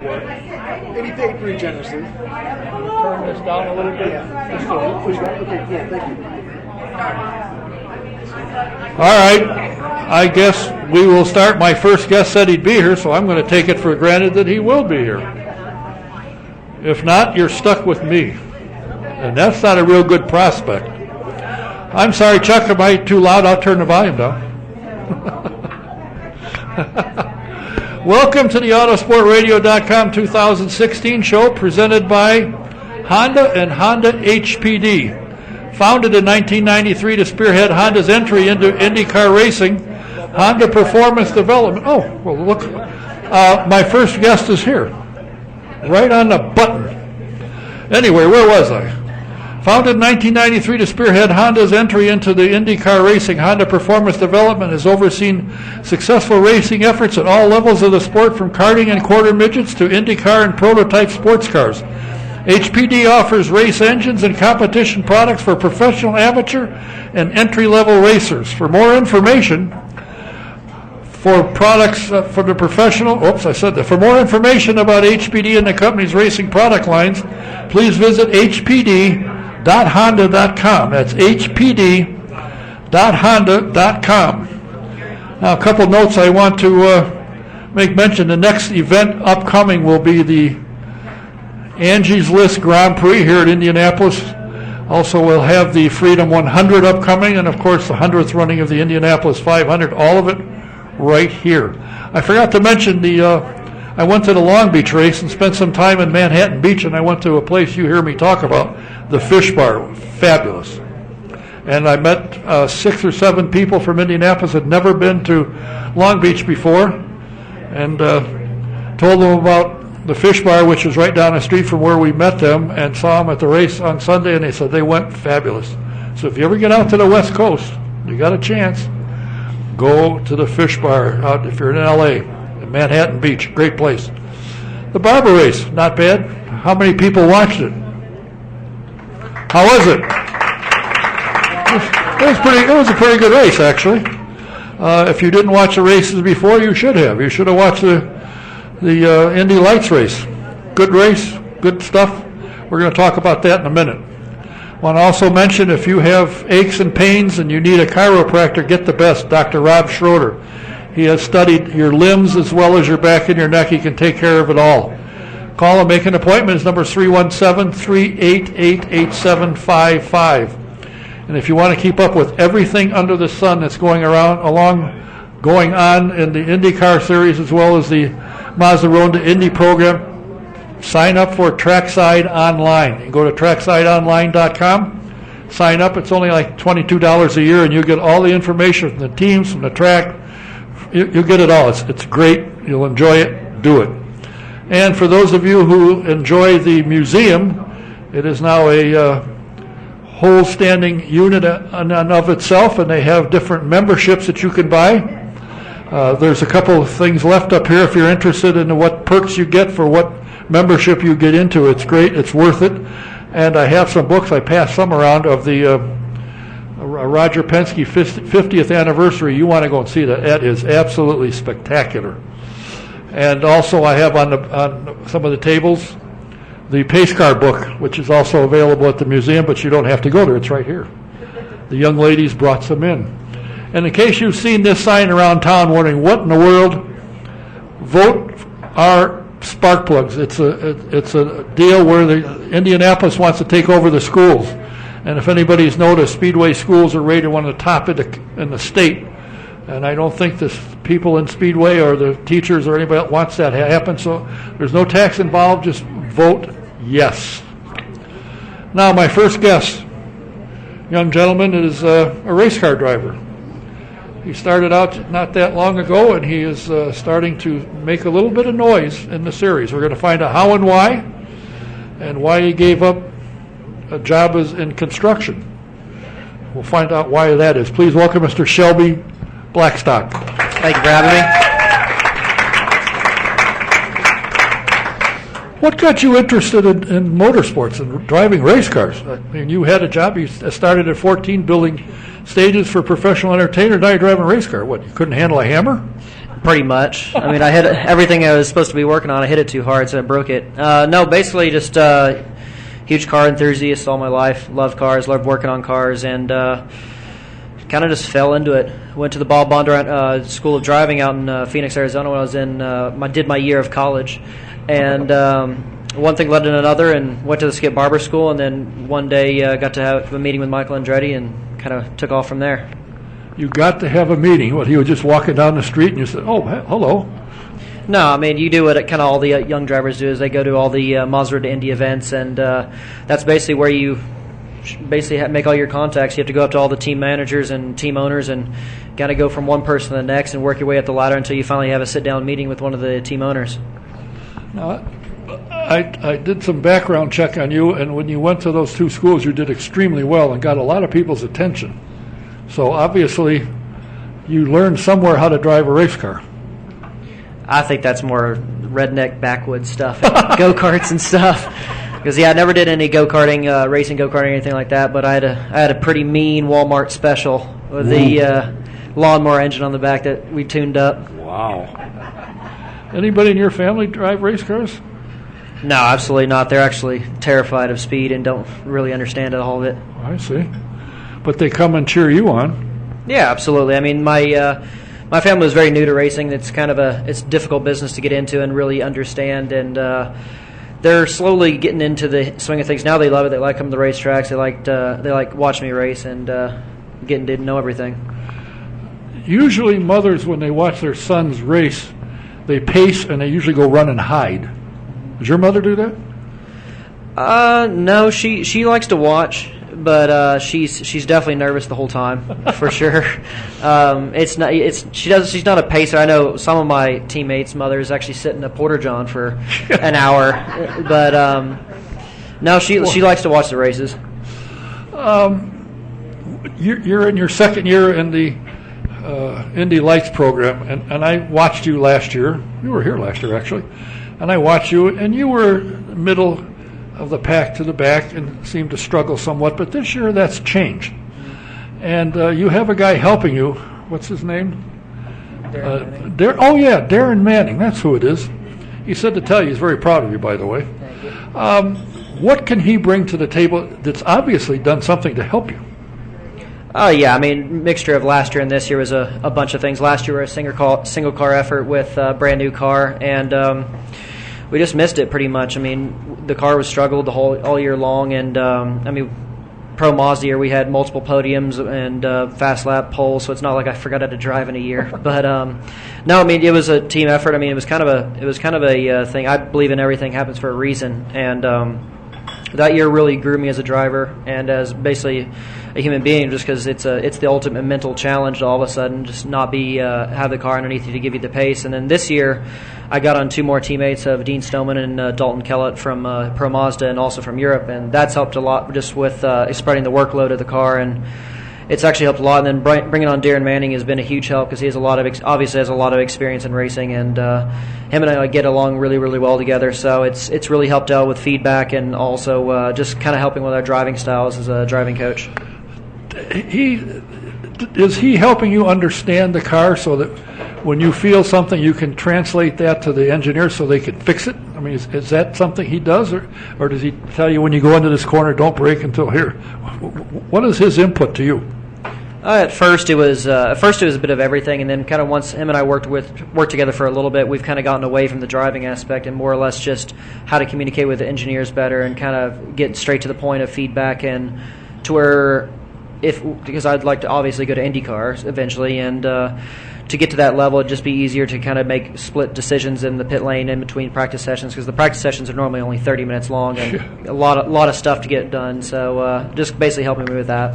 And he paid pretty generously. Turn this down a little bit. Yeah. Just okay, cool. Thank you. All right. I guess we will start. My first guest said he'd be here, so I'm going to take it for granted that he will be here. If not, you're stuck with me. And that's not a real good prospect. I'm sorry, Chuck, am I too loud? I'll turn the volume down. Welcome to the Autosportradio.com 2016 show presented by Honda and Honda HPD. Founded in 1993 to spearhead Honda's entry into IndyCar racing, Honda Performance Development. Oh, well, look, my first guest is here. Right on the button. Anyway, where was I? Founded in 1993 to spearhead Honda's entry into the IndyCar racing, Honda Performance Development has overseen successful racing efforts at all levels of the sport, from karting and quarter midgets to IndyCar and prototype sports cars. HPD offers race engines and competition products for professional, amateur, and entry-level racers. For more information, for products for the professional, for more information about HPD and the company's racing product lines, please visit hpd.honda.com. That's hpd.honda.com. Now, a couple notes I want to make mention. The next event upcoming will be the Angie's List Grand Prix here at Indianapolis. Also, we'll have the Freedom 100 upcoming, and of course the 100th running of the Indianapolis 500, all of it right here. I forgot to mention I went to the Long Beach race and spent some time in Manhattan Beach, and I went to a place you hear me talk about, the Fish Bar. Fabulous. And I met 6 or 7 people from Indianapolis that had never been to Long Beach before, and told them about the Fish Bar, which is right down the street from where we met them, and saw them at the race on Sunday, and they said they went fabulous. So if you ever get out to the West Coast, you got a chance, go to the Fish Bar out if you're in L.A., in Manhattan Beach. Great place. The Barber race, not bad. How many people watched it? How was it? It was a pretty good race, actually. If you didn't watch the races before, you should have. You should have watched the Indy Lights race. Good race, good stuff. We're going to talk about that in a minute. I want to also mention, if you have aches and pains and you need a chiropractor, get the best, Dr. Rob Schroeder. He has studied your limbs as well as your back and your neck. He can take care of it all. Call and make an appointment. His number is 317-388-8755. And if you want to keep up with everything under the sun that's going on in the IndyCar series as well as the Mazda Road to Indy program, sign up for Trackside Online. You go to tracksideonline.com, sign up. It's only like $22 a year, and you get all the information from the teams, from the track. You get it all. It's great. You'll enjoy it. Do it. And for those of you who enjoy the museum, it is now a whole standing unit in and of itself, and they have different memberships that you can buy. There's a couple of things left up here if you're interested in what perks you get for what membership you get into. It's great. It's worth it. And I have some books. I passed some around of the Roger Penske 50th anniversary. You want to go and see that. That is absolutely spectacular. And also I have on some of the tables the pace car book, which is also available at the museum, but you don't have to go there. It's right here. The young ladies brought some in. And in case you've seen this sign around town wondering what in the world, vote our spark plugs. It's a deal where the Indianapolis wants to take over the schools. And if anybody's noticed, Speedway schools are rated one of the top in the state. And I don't think the people in Speedway or the teachers or anybody else wants that to happen. So there's no tax involved. Just vote yes. Now, my first guest, young gentleman, is a race car driver. He started out not that long ago, and he is starting to make a little bit of noise in the series. We're going to find out how and why he gave up a job in construction. We'll find out why that is. Please welcome Mr. Shelby Bkackstock. Thank you for having me. What got you interested in motorsports and driving race cars? I mean, you had a job. You started at 14 building stages for professional entertainers. Now you're driving a race car. What, you couldn't handle a hammer? Pretty much. I mean, I hit everything I was supposed to be working on. I hit it too hard, so I broke it. No, basically just huge car enthusiast all my life. Loved cars, loved working on cars, and kind of just fell into it. Went to the Bob Bondurant School of Driving out in Phoenix, Arizona when I was did my year of college. And one thing led to another, and went to the Skip Barber School, and then one day got to have a meeting with Michael Andretti and kind of took off from there. You got to have a meeting. What, he was just walking down the street and you said, oh, hello. No, I mean, you do what kind of all the young drivers do is they go to all the Mazda to Indy events, and that's basically where you make all your contacts. You have to go up to all the team managers and team owners and got to go from one person to the next and work your way up the ladder until you finally have a sit-down meeting with one of the team owners. Now, I did some background check on you, and when you went to those two schools, you did extremely well and got a lot of people's attention. So obviously, you learned somewhere how to drive a race car. I think that's more redneck backwoods stuff, go-karts and stuff. Because I never did any go-karting, racing go-karting or anything like that. But I had a pretty mean Walmart special with the lawnmower engine on the back that we tuned up. Wow. Anybody in your family drive race cars? No, absolutely not. They're actually terrified of speed and don't really understand it, all of it. I see. But they come and cheer you on. Yeah, absolutely. I mean, my family was very new to racing. It's kind of it's a difficult business to get into and really understand. And they're slowly getting into the swing of things now. They love it. They like coming to the racetracks. They like watching me race and getting to know everything. Usually, mothers, when they watch their sons race, they pace and they usually go run and hide. Does your mother do that? No, she likes to watch. But she's definitely nervous the whole time, for sure. She's not a pacer. I know some of my teammates' mothers actually sit in a porta john for an hour, but no, she likes to watch the races. You're in your second year in the Indy Lights program, and I watched you last year. You were here last year, actually, and I watched you, and you were middle of the pack to the back and seemed to struggle somewhat, but this year that's changed. And you have a guy helping you. What's his name? Darren Manning. That's who it is. He said to tell you he's very proud of you, by the way. What can he bring to the table that's obviously done something to help you? Yeah, I mean, mixture of last year and this year was a bunch of things. Last year we were a single car effort with a brand new car, and we just missed it pretty much. I mean, the car was struggled all year long, and I mean, Pro Mazda year we had multiple podiums and fast lap poles, so it's not like I forgot how to drive in a year. But no, I mean, it was a team effort. I mean, it was kind of a thing. I believe in everything happens for a reason, and that year really grew me as a driver and as basically a human being, just because it's the ultimate mental challenge to all of a sudden just not be have the car underneath you to give you the pace. And then this year I got on two more teammates of Dean Stoneman and Dalton Kellett from Pro Mazda and also from Europe, and that's helped a lot just with spreading the workload of the car, and it's actually helped a lot. And then bringing on Darren Manning has been a huge help because he has obviously has a lot of experience in racing, and him and I get along really, really well together. So it's really helped out with feedback and also just kind of helping with our driving styles as a driving coach. Is he helping you understand the car so that when you feel something, you can translate that to the engineer so they can fix it? I mean, is that something he does, or does he tell you when you go into this corner, don't brake until here? What is his input to you? At first it was a bit of everything, and then kind of once him and I worked together for a little bit, we've kind of gotten away from the driving aspect and more or less just how to communicate with the engineers better and kind of get straight to the point of feedback, and to where because I'd like to obviously go to IndyCar eventually, and to get to that level, it'd just be easier to kind of make split decisions in the pit lane in between practice sessions, because the practice sessions are normally only 30 minutes long and a lot of stuff to get done. So just basically helping me with that.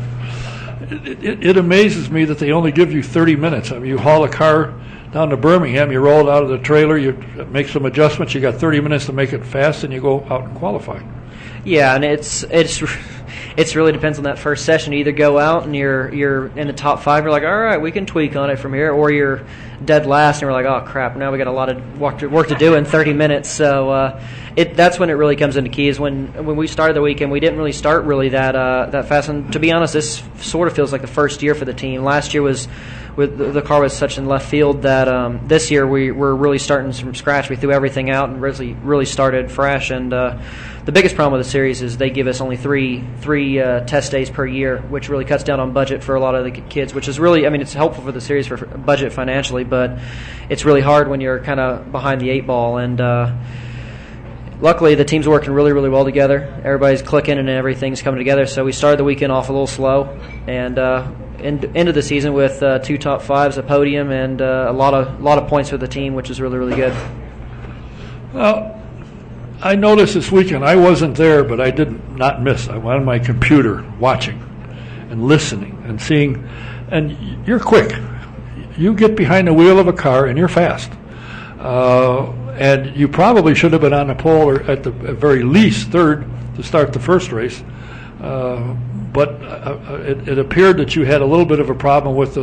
It amazes me that they only give you 30 minutes. I mean, you haul a car down to Birmingham, you roll it out of the trailer, you make some adjustments, you got 30 minutes to make it fast, and you go out and qualify. Yeah, and it really depends on that first session. You either go out and you're in the top 5, you're like, all right, we can tweak on it from here, or you're dead last and we're like, oh crap, now we got a lot of work to do in 30 minutes. So that's when it really comes into key, is when we started the weekend, we didn't really start that fast. And to be honest, this sort of feels like the first year for the team. Last year was the car was such in left field that this year we're really starting from scratch. We threw everything out and really started fresh. And the biggest problem with the series is they give us only three test days per year, which really cuts down on budget for a lot of the kids, which is really, I mean, it's helpful for the series for budget financially, but it's really hard when you're kind of behind the 8 ball. And luckily, the team's working really, really well together. Everybody's clicking and everything's coming together. So we started the weekend off a little slow, and into the season with 2 top 5s, a podium, and a lot of points for the team, which is really, really good. I noticed this weekend, I wasn't there, but I did not miss. I went on my computer watching and listening and seeing, and you're quick. You get behind the wheel of a car and you're fast. And you probably should have been on the pole or at the very least third to start the first race. But it appeared that you had a little bit of a problem with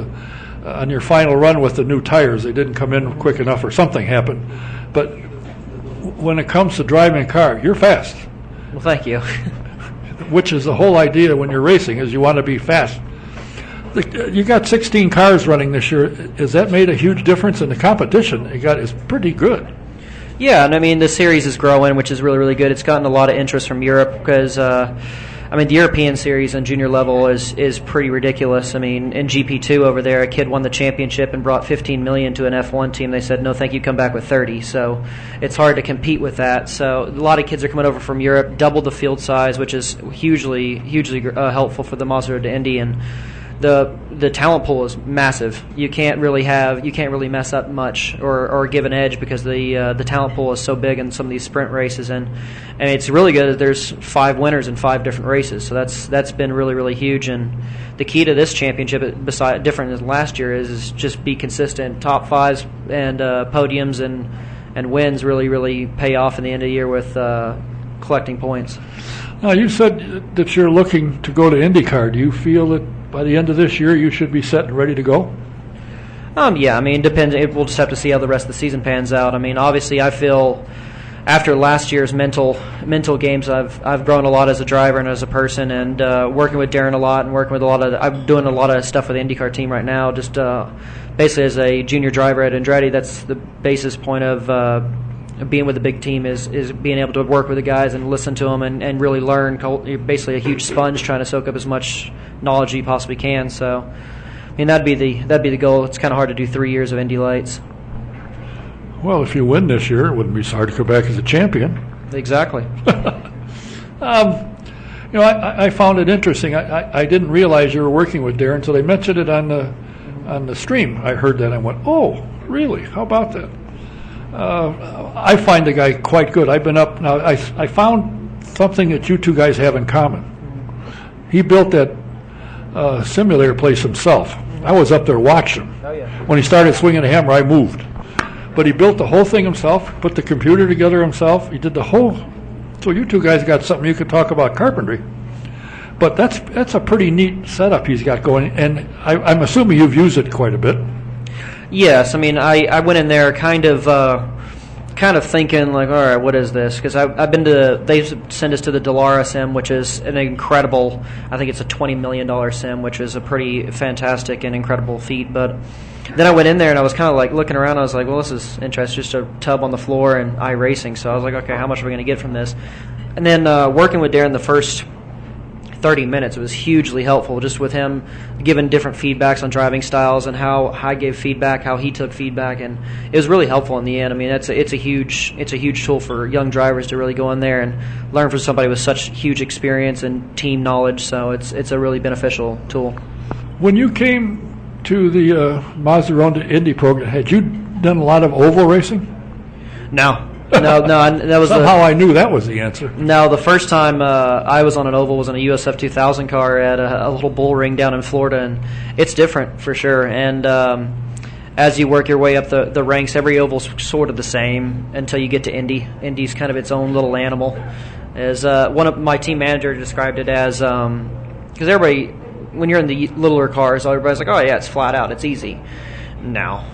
on your final run with the new tires. They didn't come in quick enough or something happened. But when it comes to driving a car, you're fast. Well, thank you. Which is the whole idea when you're racing, is you want to be fast. You got 16 cars running this year. Has that made a huge difference in the competition? Is pretty good. Yeah, and I mean the series is growing, which is really, really good. It's gotten a lot of interest from Europe because I mean, the European series on junior level is pretty ridiculous. I mean, in GP2 over there, a kid won the championship and brought $15 million to an F1 team. They said, no, thank you, come back with 30. So it's hard to compete with that. So a lot of kids are coming over from Europe, double the field size, which is hugely helpful for the Mazda Road to Indy. And the talent pool is massive. You can't really mess up much or give an edge because the talent pool is so big in some of these sprint races, and it's really good that there's 5 winners in 5 different races. So that's been really, really huge. And the key to this championship, different than last year, is just be consistent. Top 5s and podiums and wins really pay off in the end of the year with collecting points. Now, you said that you're looking to go to IndyCar. Do you feel that by the end of this year you should be set and ready to go? Yeah, I mean, depends. We'll just have to see how the rest of the season pans out. I mean, obviously, I feel after last year's mental games, I've grown a lot as a driver and as a person, and working with Darren a lot, and working with I'm doing a lot of stuff with the IndyCar team right now. Just basically as a junior driver at Andretti, that's the basis point of being with a big team is being able to work with the guys and listen to them and really learn. You're basically a huge sponge trying to soak up as much knowledge as you possibly can. So, I mean, that'd be the goal. It's kind of hard to do 3 years of Indy Lights. Well, if you win this year, it wouldn't be so hard to come back as a champion. Exactly. I found it interesting. I didn't realize you were working with Darren, so they mentioned it on the stream. I heard that and I went, oh, really? How about that? I find the guy quite good. I've been up now. I found something that you two guys have in common. He built that simulator place himself. I was up there watching him. Oh, yeah. When he started swinging the hammer, I moved. But he built the whole thing himself, put the computer together himself. He did the whole. So you two guys got something you could talk about carpentry. But that's a pretty neat setup he's got going, and I'm assuming you've used it quite a bit. Yes, I mean, I went in there kind of thinking like, all right, what is this? Because I've been to, they sent us to the Dallara sim, which is an incredible, I think it's a $20 million sim, which is a pretty fantastic and incredible feat. But then I went in there and I was kind of like looking around. I was like, well, this is interesting, just a tub on the floor and iRacing. So I was like, okay, how much are we going to get from this? And then working with Darren the first 30 minutes, it was hugely helpful, just with him giving different feedbacks on driving styles and how I gave feedback, how he took feedback, and it was really helpful in the end. I mean, it's a huge tool for young drivers to really go in there and learn from somebody with such huge experience and team knowledge. So it's a really beneficial tool. When you came to the Mazda Road to Indy program, had you done a lot of oval racing? No. That was somehow I knew that was the answer. No, the first time I was on an oval was on a USF 2000 car at a little bull ring down in Florida, and it's different for sure. And as you work your way up the ranks, every oval's sort of the same until you get to Indy. Indy's kind of its own little animal. As one of my team manager described it as, because everybody, when you're in the littler cars, everybody's like, oh yeah, it's flat out, it's easy. No.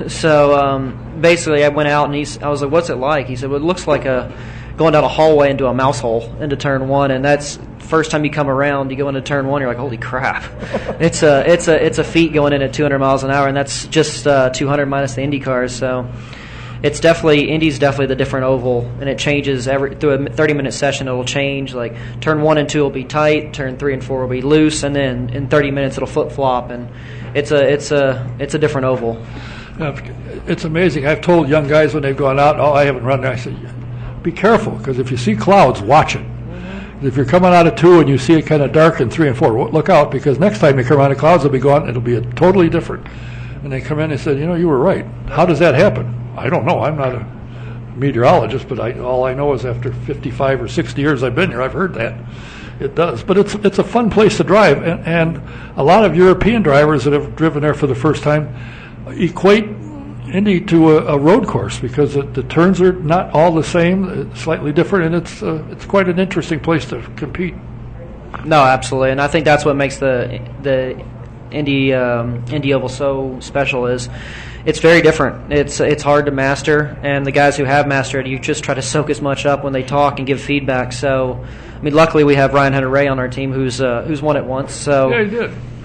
So basically, I went out and I was like, "What's it like?" He said, "Well, it looks like going down a hallway into a mouse hole into turn one, and that's first time you come around, you go into turn one, you're like, holy crap. It's a feat going in at 200 miles an hour, and that's just 200 minus the Indy cars. So it's Indy's definitely the different oval, and it changes through a 30-minute session. It'll change. Like turn 1 and 2 will be tight, turn 3 and 4 will be loose, and then in 30 minutes it'll flip flop, and it's a different oval. It's amazing. I've told young guys when they've gone out, I haven't run there. I said, be careful, because if you see clouds, watch it. If you're coming out of 2 and you see it kind of dark in 3 and 4, look out, because next time you come around, the clouds will be gone. It'll be totally different. And they come in and said, you were right. How does that happen? I don't know. I'm not a meteorologist, but all I know is after 55 or 60 years I've been here, I've heard that. It does. But it's a fun place to drive. And a lot of European drivers that have driven there for the first time equate Indy to a road course, because the turns are not all the same, slightly different, and it's quite an interesting place to compete. No, absolutely, and I think that's what makes the Indy Oval so special. Is it's very different. It's hard to master, and the guys who have mastered it, you just try to soak as much up when they talk and give feedback. So, I mean, luckily we have Ryan Hunter-Reay on our team who's won it once. So yeah,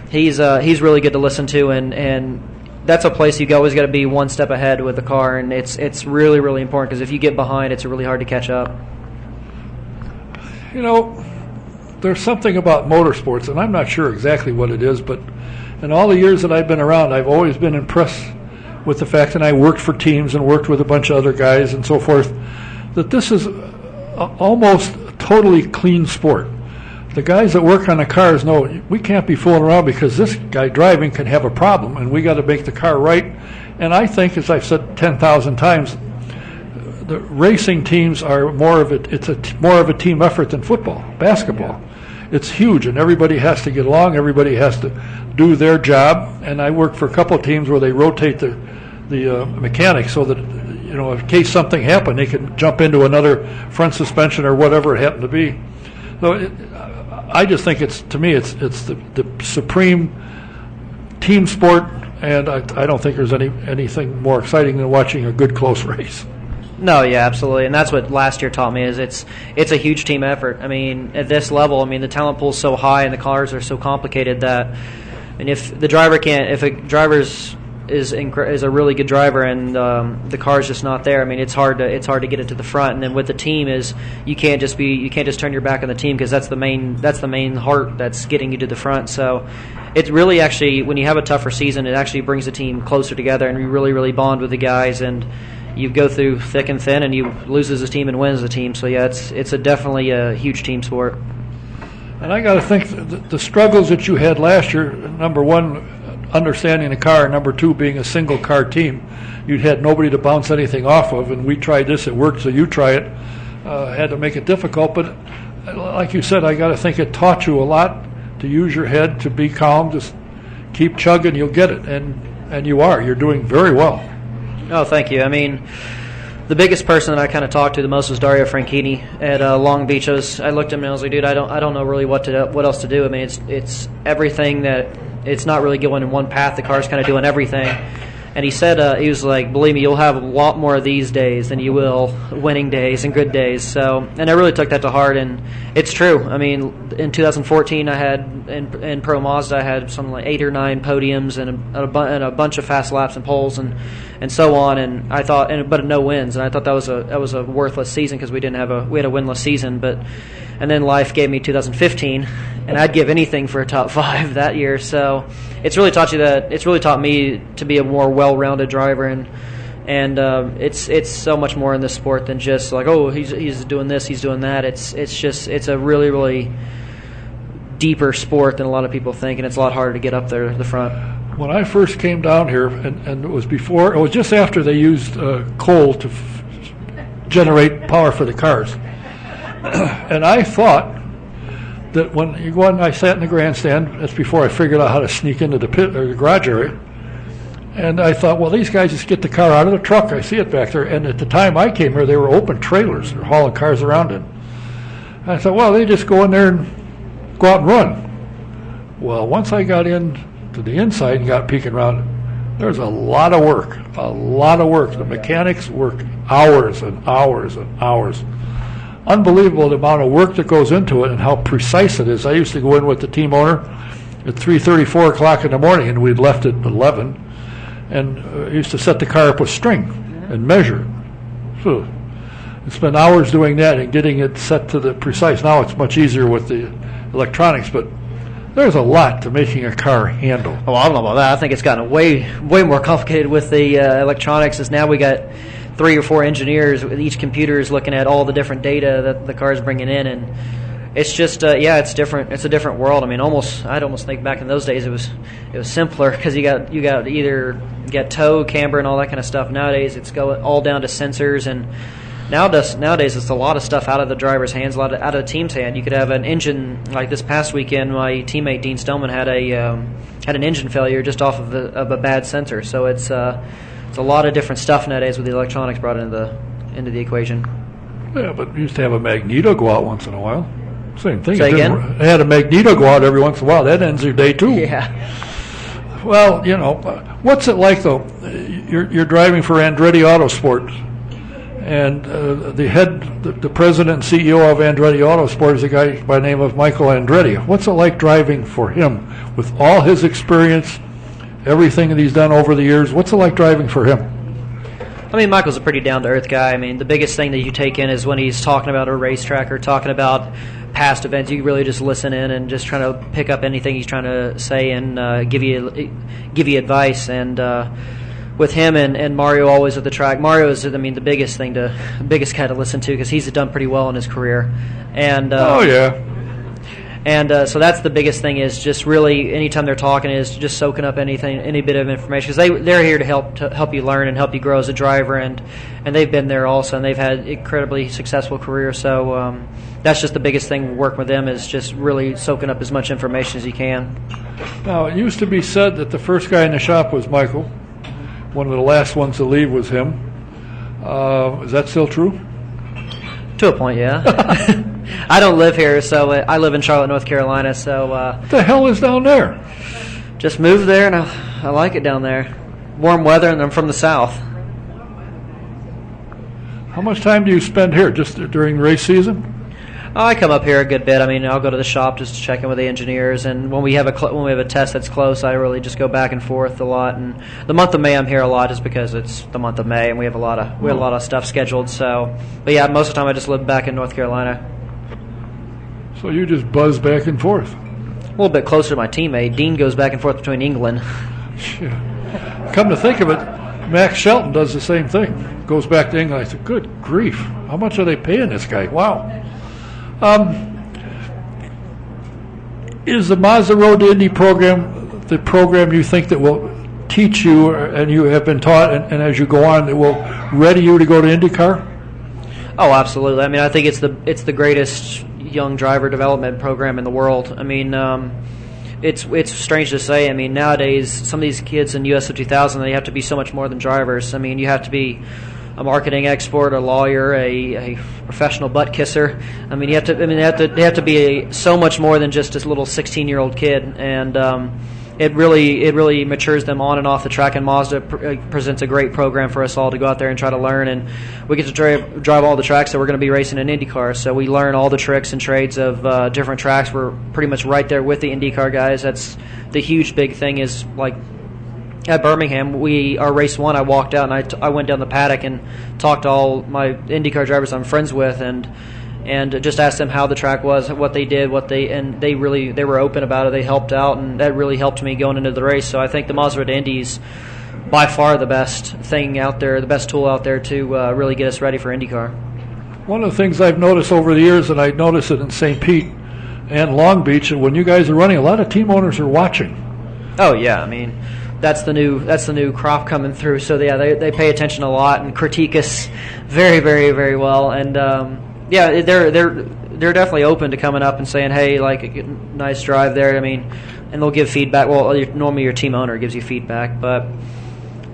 he did. He's really good to listen to, and that's a place you always got to be one step ahead with the car, and it's really, really important, because if you get behind, it's really hard to catch up. There's something about motorsports, and I'm not sure exactly what it is, but in all the years that I've been around, I've always been impressed with the fact that I worked for teams and worked with a bunch of other guys and so forth, that this is almost a totally clean sport. The guys that work on the cars know we can't be fooling around, because this guy driving can have a problem, and we got to make the car right. And I think, as I've said 10,000 times, the racing teams are more of a team effort than football, basketball. It's huge, and everybody has to get along. Everybody has to do their job. And I work for a couple of teams where they rotate the mechanics so that in case something happened, they can jump into another front suspension or whatever it happened to be. So I just think it's the supreme team sport, and I don't think there's anything more exciting than watching a good close race. No, yeah, absolutely, and that's what last year taught me. Is it's a huge team effort. I mean, at this level, the talent pool is so high and the cars are so complicated that, if a driver is a really good driver and the car's just not there, it's hard to get it to the front. And then with the team you can't just turn your back on the team, because that's the main heart that's getting you to the front. So it's really, actually, when you have a tougher season, it actually brings the team closer together, and you really, really bond with the guys, and you go through thick and thin, and you lose as a team and win as a team. So yeah, it's definitely a huge team sport. And I got to think the struggles that you had last year, number one, understanding the car, number two, being a single car team, you had nobody to bounce anything off of, and we tried this, it worked, so you try it. Had to make it difficult, but like you said, I got to think it taught you a lot to use your head, to be calm, just keep chugging, you'll get it, and you're doing very well. Oh, thank you. The biggest person that I kind of talked to the most was Dario Franchitti at Long Beach. I looked at him and I was like, dude, I don't know really what else to do. It's everything that it's not really going in one path. The car's kind of doing everything. And he said, he was like, believe me, you'll have a lot more of these days than you will winning days and good days. So, and I really took that to heart, and it's true. In 2014, I had in Pro Mazda, I had something like 8 or 9 podiums and a bunch of fast laps and poles and so on. And I thought, but no wins. And I thought that was a worthless season, because we had a winless season. And then life gave me 2015, and I'd give anything for a top 5 that year. So it's really taught me to be a more well-rounded driver, and it's so much more in this sport than just like, oh, he's doing this, he's doing that. It's a really, really deeper sport than a lot of people think, and it's a lot harder to get up there to the front. When I first came down here, and it was just after they used coal to generate power for the cars. And I thought that when you go on, I sat in the grandstand. That's before I figured out how to sneak into the pit or the garage area. And I thought, well, these guys just get the car out of the truck. I see it back there. And at the time I came here, they were open trailers. They're hauling cars around it. And I thought, well, they just go in there and go out and run. Well, once I got in to the inside and got peeking around, there's a lot of work. The mechanics work hours and hours and hours. unbelievable the amount of work that goes into it and how precise it is. I used to go in with the team owner at 3:30, 4 o'clock in the morning, and we'd left at 11, and used to set the car up with string and measure it. So it's been hours doing that and getting it set to the precise. Now it's much easier with the electronics, but there's a lot to making a car handle. Oh, I don't know about that. I think it's gotten way more complicated with the electronics. As now we got 3 or 4 engineers. Each computer is looking at all the different data that the car is bringing in, and it's just it's different. It's a different world. I mean, I'd almost think back in those days it was simpler because you got either tow, camber, and all that kind of stuff. Nowadays it's going all down to sensors, and nowadays it's a lot of stuff out of the driver's hands, a lot out of the team's hand. You could have an engine like this past weekend. My teammate Dean Stillman had an engine failure just off of a bad sensor. So it's a lot of different stuff nowadays with the electronics brought into the equation. Yeah, but we used to have a magneto go out once in a while. Same thing. Say again? They had a magneto go out every once in a while. That ends your day too. Yeah. Well, what's it like though? You're driving for Andretti Autosport, and the president and CEO of Andretti Autosport is a guy by the name of Michael Andretti. What's it like driving for him with all his experience, everything that he's done over the years? What's it like driving for him? I mean, Michael's a pretty down-to-earth guy. I mean, the biggest thing that you take in is when he's talking about a racetrack or talking about past events. You really just listen in and just try to pick up anything he's trying to say and give you advice. And with him and Mario always at the track, Mario is, the biggest guy to listen to because he's done pretty well in his career. And oh yeah. And so that's the biggest thing is just really anytime they're talking is just soaking up any bit of information because they're here to help you learn and help you grow as a driver and they've been there also and they've had incredibly successful careers. So that's just the biggest thing working with them is just really soaking up as much information as you can. Now it used to be said that the first guy in the shop was Michael. One of the last ones to leave was him. Is that still true? To a point, yeah. I don't live here, so I live in Charlotte, North Carolina. So what the hell is down there? Just moved there, and I like it down there. Warm weather, and I'm from the south. How much time do you spend here? Just during race season? Oh, I come up here a good bit. I mean, I'll go to the shop just to check in with the engineers, and when we have a test that's close, I really just go back and forth a lot. And the month of May, I'm here a lot just because it's the month of May, and we have a lot of stuff scheduled. So, but yeah, most of the time I just live back in North Carolina. So you just buzz back and forth. A little bit closer to my teammate. Dean goes back and forth between England. Yeah. Come to think of it, Max Shelton does the same thing. Goes back to England. I said, good grief, how much are they paying this guy? Wow. Is the Mazda Road to Indy program the program you think that will teach you, and you have been taught, and as you go on, it will ready you to go to IndyCar? Oh, absolutely. I mean, I think it's the greatest young driver development program in the world. I mean, it's strange to say. I mean, nowadays, some of these kids in US 2000, they have to be so much more than drivers. I mean, you have to be a marketing expert, a lawyer, a professional butt kisser. I mean, they have to be so much more than just this little 16-year-old kid, and it really matures them on and off the track. And Mazda presents a great program for us all to go out there and try to learn. And we get to drive all the tracks that we're going to be racing in IndyCar. So we learn all the tricks and trades of different tracks. We're pretty much right there with the IndyCar guys. That's the huge big thing is like. At Birmingham, our race 1, I walked out and I went down the paddock and talked to all my IndyCar drivers I'm friends with and just asked them how the track was, what they did, they were open about it. They helped out, and that really helped me going into the race. So I think the Mazda to Indy is by far the best thing out there, the best tool out there to really get us ready for IndyCar. One of the things I've noticed over the years, and I noticed it in St. Pete and Long Beach, and when you guys are running, a lot of team owners are watching. Oh yeah, I mean. That's the new crop coming through. So yeah, they pay attention a lot and critique us very, very, very well. And yeah, they're definitely open to coming up and saying, hey, like nice drive there. I mean, and they'll give feedback. Well, normally your team owner gives you feedback, but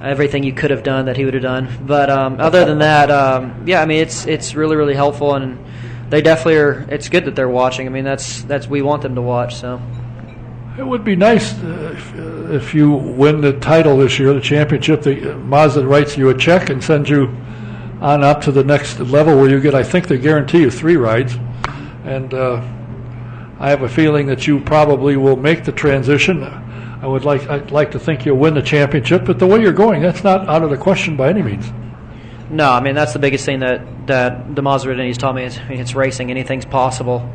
everything you could have done that he would have done. But other than that, yeah, I mean it's really, really helpful, and they definitely are. It's good that they're watching. I mean that's we want them to watch. So. It would be nice if you win the title this year, the championship. Mazda writes you a check and sends you on up to the next level where you get, I think they guarantee you 3 rides. And I have a feeling that you probably will make the transition. I'd like to think you'll win the championship, but the way you're going, that's not out of the question by any means. No, I mean, that's the biggest thing that the Maserati Indy's taught me is, it's racing. Anything's possible,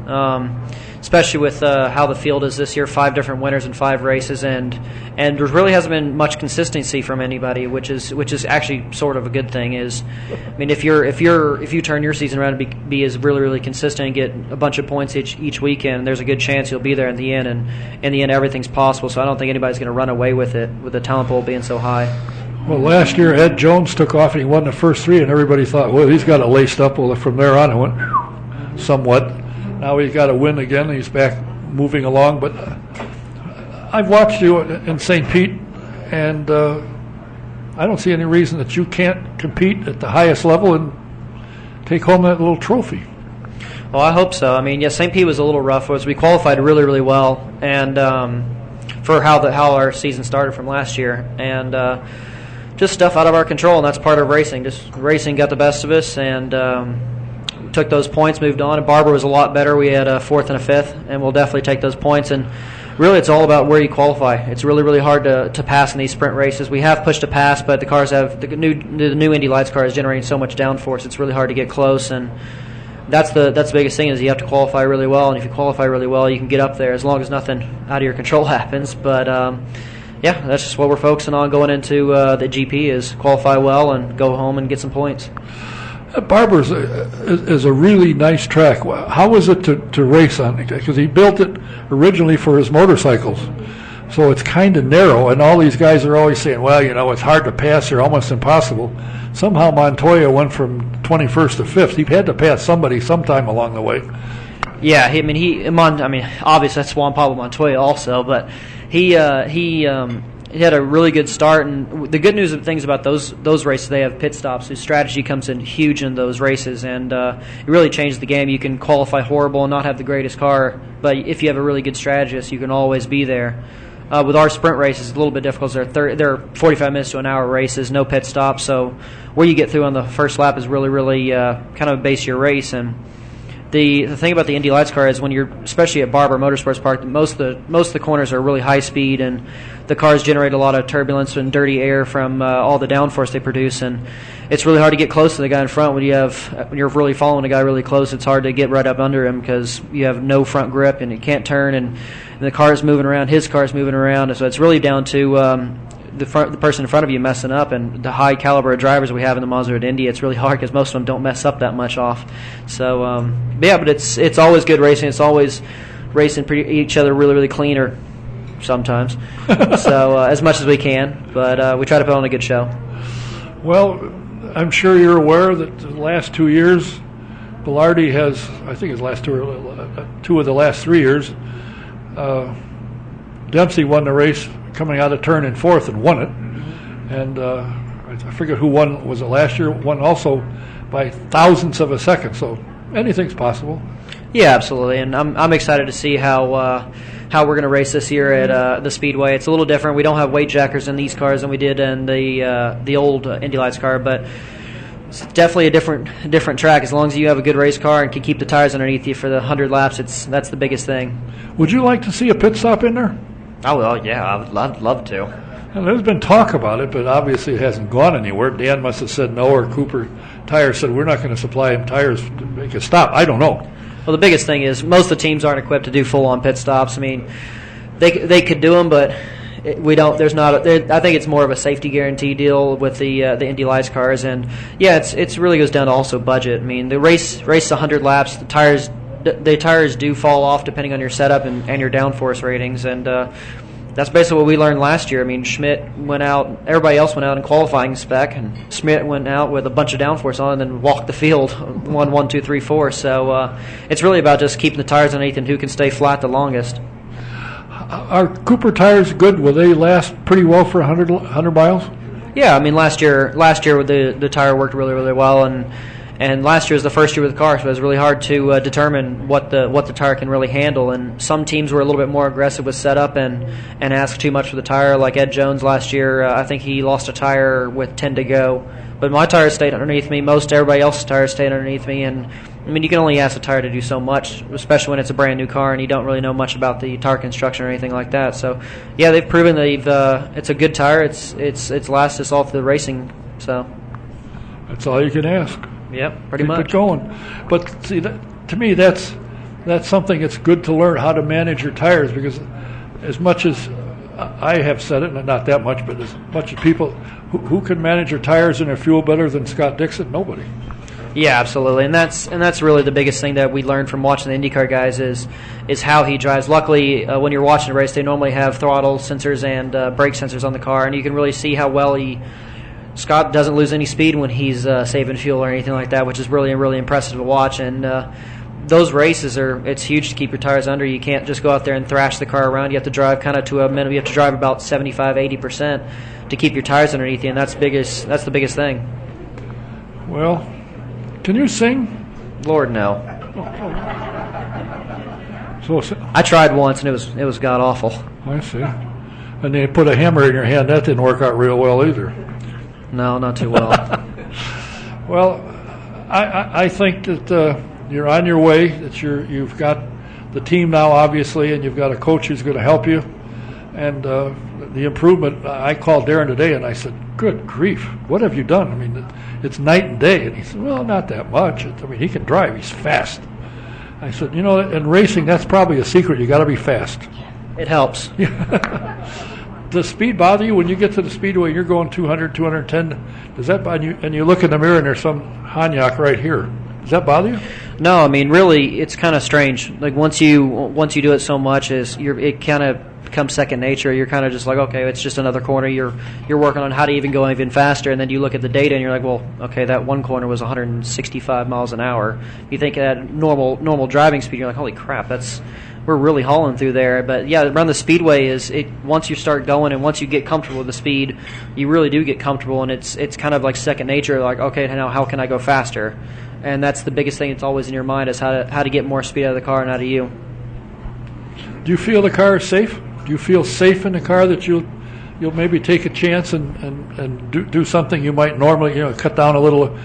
especially with how the field is this year. 5 different winners in 5 races, and there really hasn't been much consistency from anybody, which is actually sort of a good thing. I mean, if you turn your season around and be as really, really consistent and get a bunch of points each weekend, there's a good chance you'll be there in the end, and in the end everything's possible. So I don't think anybody's going to run away with it, with the talent pool being so high. Well, last year Ed Jones took off and he won the first 3, and everybody thought, well, he's got it laced up. Well, from there on it went somewhat. Now he's got to win again, and he's back moving along. But I've watched you in St. Pete, and I don't see any reason that you can't compete at the highest level and take home that little trophy. Well, I hope so. I mean, St. Pete was a little rough. We qualified really, really well, and for how our season started from last year, and just stuff out of our control, and that's part of racing. Just racing got the best of us, and took those points, moved on. And Barber was a lot better. We had a 4th and a 5th, and we'll definitely take those points. And really, it's all about where you qualify. It's really, really hard to pass in these sprint races. We have pushed to pass, but the cars have the new Indy Lights car is generating so much downforce. It's really hard to get close, and that's the biggest thing is you have to qualify really well. And if you qualify really well, you can get up there as long as nothing out of your control happens. But yeah, that's just what we're focusing on going into the GP is qualify well and go home and get some points. Barber's is a really nice track. How was it to race on it? Because he built it originally for his motorcycles. So it's kind of narrow, and all these guys are always saying, well, it's hard to pass here, almost impossible. Somehow Montoya went from 21st to 5th. He had to pass somebody sometime along the way. Yeah, obviously that's Juan Pablo Montoya also, but he had a really good start. And the good news of things about those races, they have pit stops. His strategy comes in huge in those races, and it really changes the game. You can qualify horrible and not have the greatest car, but if you have a really good strategist, you can always be there. With our sprint races, it's a little bit difficult. They're 45 minutes to an hour races, no pit stops, so where you get through on the first lap is really, really kind of base your race. And the thing about the Indy Lights car is when you're, especially at Barber Motorsports Park, most of the corners are really high speed, and the cars generate a lot of turbulence and dirty air from all the downforce they produce, and it's really hard to get close to the guy in front when you're really following a guy really close. It's hard to get right up under him because you have no front grip and you can't turn, and the car is moving around, his car is moving around, so it's really down to the person in front of you messing up. And the high caliber of drivers we have in the Maserati Indy, it's really hard because most of them don't mess up that much off. So but it's always good racing. It's always racing each other really, really clean, or sometimes so as much as we can, but we try to put on a good show. Well, I'm sure you're aware that the last 2 years Bilardi has, I think his last two of the last 3 years, Dempsey won the race coming out of turn in 4th and won it. And I forget who won. Was it last year? Won also by thousandths of a second. So anything's possible. Yeah, absolutely. And I'm excited to see how we're going to race this year at the Speedway. It's a little different. We don't have weight jackers in these cars than we did in the old Indy Lights car, but it's definitely a different track. As long as you have a good race car and can keep the tires underneath you for the 100 laps, that's the biggest thing. Would you like to see a pit stop in there? Oh, well, yeah, I would love to. And there's been talk about it, but obviously it hasn't gone anywhere. Dan must have said no, or Cooper Tires said we're not going to supply him tires to make a stop. I don't know. Well, the biggest thing is most of the teams aren't equipped to do full-on pit stops. I mean, they could do them, but we don't. There's not. I think it's more of a safety guarantee deal with the Indy Lights cars, and yeah, it's really goes down to also budget. I mean, the race 100 laps, the tires do fall off depending on your setup and your downforce ratings, and that's basically what we learned last year. I mean, Schmidt went out, everybody else went out in qualifying spec, and Schmidt went out with a bunch of downforce on and then walked the field 1, 2, 3, 4. So it's really about just keeping the tires underneath and who can stay flat the longest. Are Cooper tires good? Will they last pretty well for 100 miles? Yeah, I mean last year the tire worked really, really well, and last year was the first year with the car, so it was really hard to determine what the tire can really handle. And some teams were a little bit more aggressive with setup and asked too much for the tire. Like Ed Jones last year, I think he lost a tire with 10 to go But my tires stayed underneath me. Most everybody else's tires stayed underneath me. And, I mean, you can only ask a tire to do so much, especially when it's a brand new car and you don't really know much about the tire construction or anything like that. So, yeah, they've proven that it's a good tire. It's lasted us all through the racing. So That's all you can ask. Yep, pretty Keep much. it going. But see, to me, that's something that's good to learn, how to manage your tires, because as much as I have said it, and not that much, but as much as people who can manage their tires and their fuel better than Scott Dixon, nobody. Yeah, absolutely, and that's really the biggest thing that we learned from watching the IndyCar guys is how he drives. Luckily, when you're watching a race, they normally have throttle sensors and brake sensors on the car, and you can really see how well Scott doesn't lose any speed when he's saving fuel or anything like that, which is really, really impressive to watch. And those races it's huge to keep your tires under. You can't just go out there and thrash the car around. You have to drive kind of to a minimum. You have to drive about 75-80% to keep your tires underneath you, and that's the biggest thing. Well, can you sing? Lord, no. So I tried once, and it was god awful. I see. And they put a hammer in your hand. That didn't work out real well either. No, not too well. Well, I think that you're on your way. That you've got the team now, obviously, and you've got a coach who's going to help you. And the improvement, I called Darren today, and I said, "Good grief, what have you done?" I mean, it's night and day. And he said, "Well, not that much. I mean, he can drive. He's fast." I said, in racing, that's probably a secret. You got to be fast. It helps. Does speed bother you when you get to the speedway? You're going 200, 210. Does that bother you? And you look in the mirror and there's some Hanyak right here. Does that bother you? No, I mean, really, it's kind of strange. Like once you do it so much, it kind of becomes second nature. You're kind of just like, okay, it's just another corner. You're working on how to even go even faster, and then you look at the data and you're like, well, okay, that one corner was 165 miles an hour. You think at normal driving speed, you're like, holy crap, we're really hauling through there. But yeah, around the speedway once you start going and once you get comfortable with the speed, you really do get comfortable, and it's kind of like second nature. Like, okay, now how can I go faster? And that's the biggest thing that's always in your mind is how to get more speed out of the car and out of you. Do you feel the car is safe? Do you feel safe in the car that you'll maybe take a chance and do something you might normally, cut down a little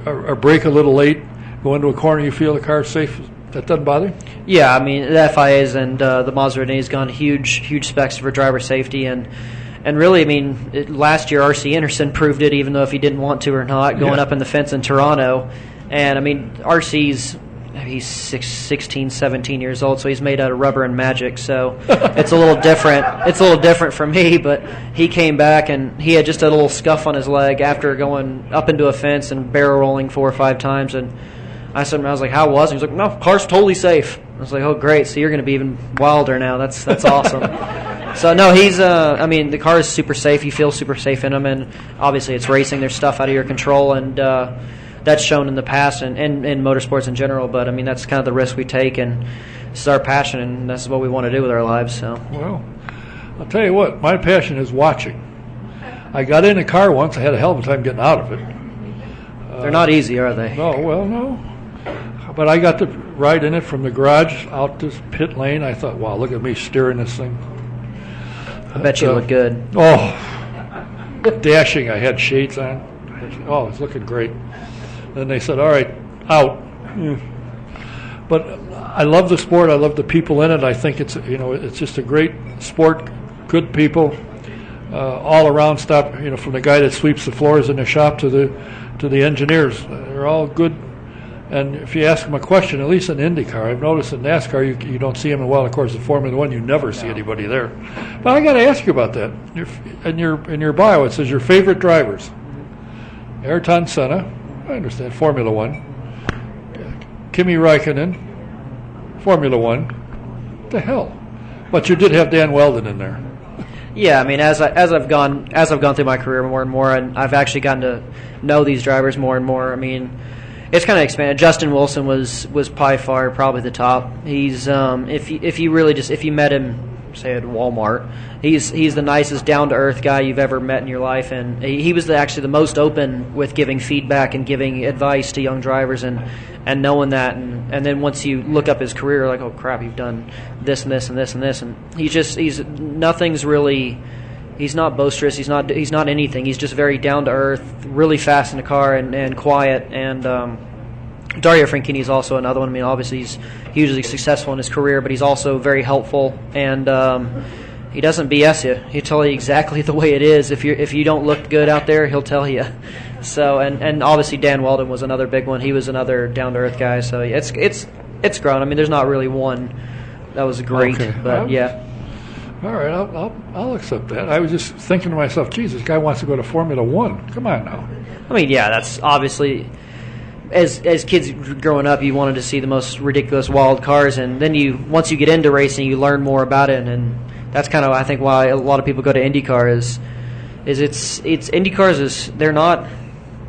or brake a little late, go into a corner, you feel the car is safe? That doesn't bother you? Yeah, I mean, the FIAs and the Maserati has gone huge specs for driver safety, and really, I mean, last year R.C. Anderson proved it, even though if he didn't want to or not, going up in the fence in Toronto. And I mean, he's 16, 17 years old, so he's made out of rubber and magic. So it's a little different. It's a little different for me. But he came back and he had just a little scuff on his leg after going up into a fence and barrel rolling 4 or 5 times. And I was like, "How was it?" He was like, "No, car's totally safe." I was like, "Oh, great! So you're going to be even wilder now. That's awesome." So no, he's. I mean, the car is super safe. You feel super safe in him, and obviously it's racing. There's stuff out of your control, and that's shown in the past and in motorsports in general. But I mean, that's kind of the risk we take, and this is our passion, and this is what we want to do with our lives. So. Well, I'll tell you what, my passion is watching. I got in a car once. I had a hell of a time getting out of it. They're not easy, are they? No. But I got to ride in it from the garage out this pit lane. I thought, wow, look at me steering this thing. I bet you look good. Oh, dashing. I had shades on. Oh, it's looking great. Then they said, all right, out. But I love the sport. I love the people in it. I think it's just a great sport, good people, all around stuff, from the guy that sweeps the floors in the shop to the engineers. They're all good. And if you ask them a question, at least in IndyCar, I've noticed in NASCAR you don't see them. Well, of course, in Formula One you never see anybody there. But I got to ask you about that. In your bio it says your favorite drivers: Ayrton Senna, I understand, Formula One; Kimi Räikkönen, Formula One. What the hell? But you did have Dan Weldon in there. Yeah, I mean, as I've gone through my career more and more, and I've actually gotten to know these drivers more and more. I mean, it's kind of expanded. Justin Wilson was by far probably the top. He's if you met him, say at Walmart, he's the nicest, down to earth guy you've ever met in your life, and he was actually the most open with giving feedback and giving advice to young drivers, and knowing that, and then once you look up his career, like, oh crap, you've done this and this and this and this, and he's nothing's really. He's not boisterous. He's not anything. He's just very down to earth, really fast in the car, and quiet. And Dario Franchitti is also another one. I mean, obviously he's hugely successful in his career, but he's also very helpful, and he doesn't BS you. He'll tell you exactly the way it is. If you don't look good out there, he'll tell you. So and obviously Dan Weldon was another big one. He was another down to earth guy. So it's grown. I mean, there's not really one that was great, Okay. but yeah. All right, I'll accept that. I was just thinking to myself, geez, this guy wants to go to Formula One. Come on now. I mean, yeah, that's obviously, as kids growing up, you wanted to see the most ridiculous wild cars, and then once you get into racing, you learn more about it, and that's kind of, I think, why a lot of people go to IndyCar is IndyCars they're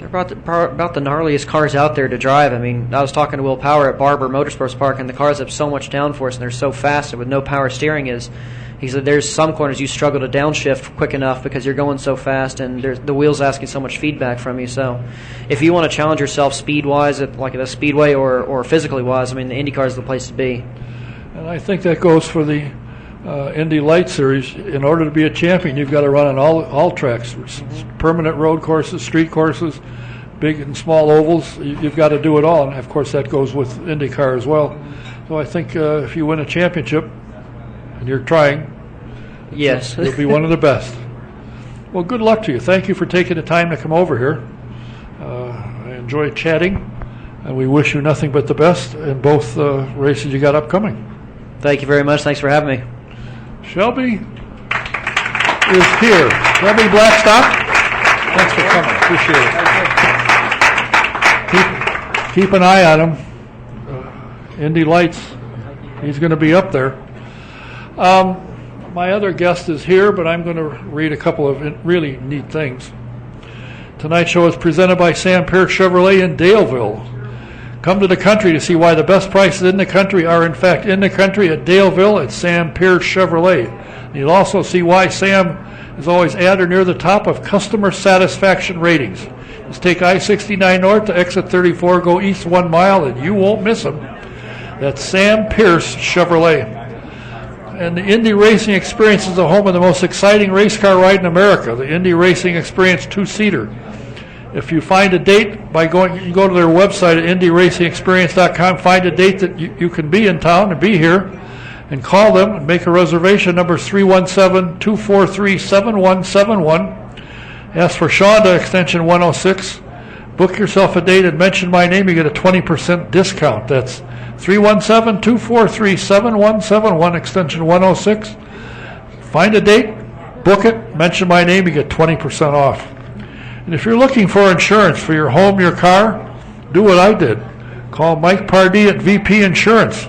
about the gnarliest cars out there to drive. I mean, I was talking to Will Power at Barber Motorsports Park, and the cars have so much downforce, and they're so fast, and with no power steering he said there's some corners you struggle to downshift quick enough because you're going so fast and the wheel's asking so much feedback from you. So if you want to challenge yourself speed-wise at a speedway or physically-wise, I mean, the IndyCar is the place to be. And I think that goes for the Indy Lights series. In order to be a champion, you've got to run on all tracks, permanent road courses, street courses, big and small ovals. You've got to do it all, and of course that goes with IndyCar as well. So I think if you win a championship, and you're trying, yes, you'll be one of the best. Well, good luck to you. Thank you for taking the time to come over here. I enjoyed chatting, and we wish you nothing but the best in both races you got upcoming. Thank you very much. Thanks for having me. Shelby is here. Shelby Bkackstock, thanks for coming. Appreciate it. Keep an eye on him. Indy Lights, he's going to be up there. My other guest is here, but I'm going to read a couple of really neat things. Tonight's show is presented by Sam Pierce Chevrolet in Daleville. Come to the country to see why the best prices in the country are in fact in the country at Daleville at Sam Pierce Chevrolet. And you'll also see why Sam is always at or near the top of customer satisfaction ratings. Just take I-69 north to exit 34, go east 1 mile, and you won't miss them. That's Sam Pierce Chevrolet. And the Indy Racing Experience is the home of the most exciting race car ride in America, the Indy Racing Experience 2-seater. If you find a date you can go to their website at indyracingexperience.com, find a date that you can be in town and be here, and call them and make a reservation. Number 317-243-7171. Ask for Shonda, extension 106. Book yourself a date and mention my name. You get a 20% discount. That's 317-243-7171, extension 106. Find a date, book it, mention my name, you get 20% off. And if you're looking for insurance for your home, your car, do what I did. Call Mike Pardee at VP Insurance.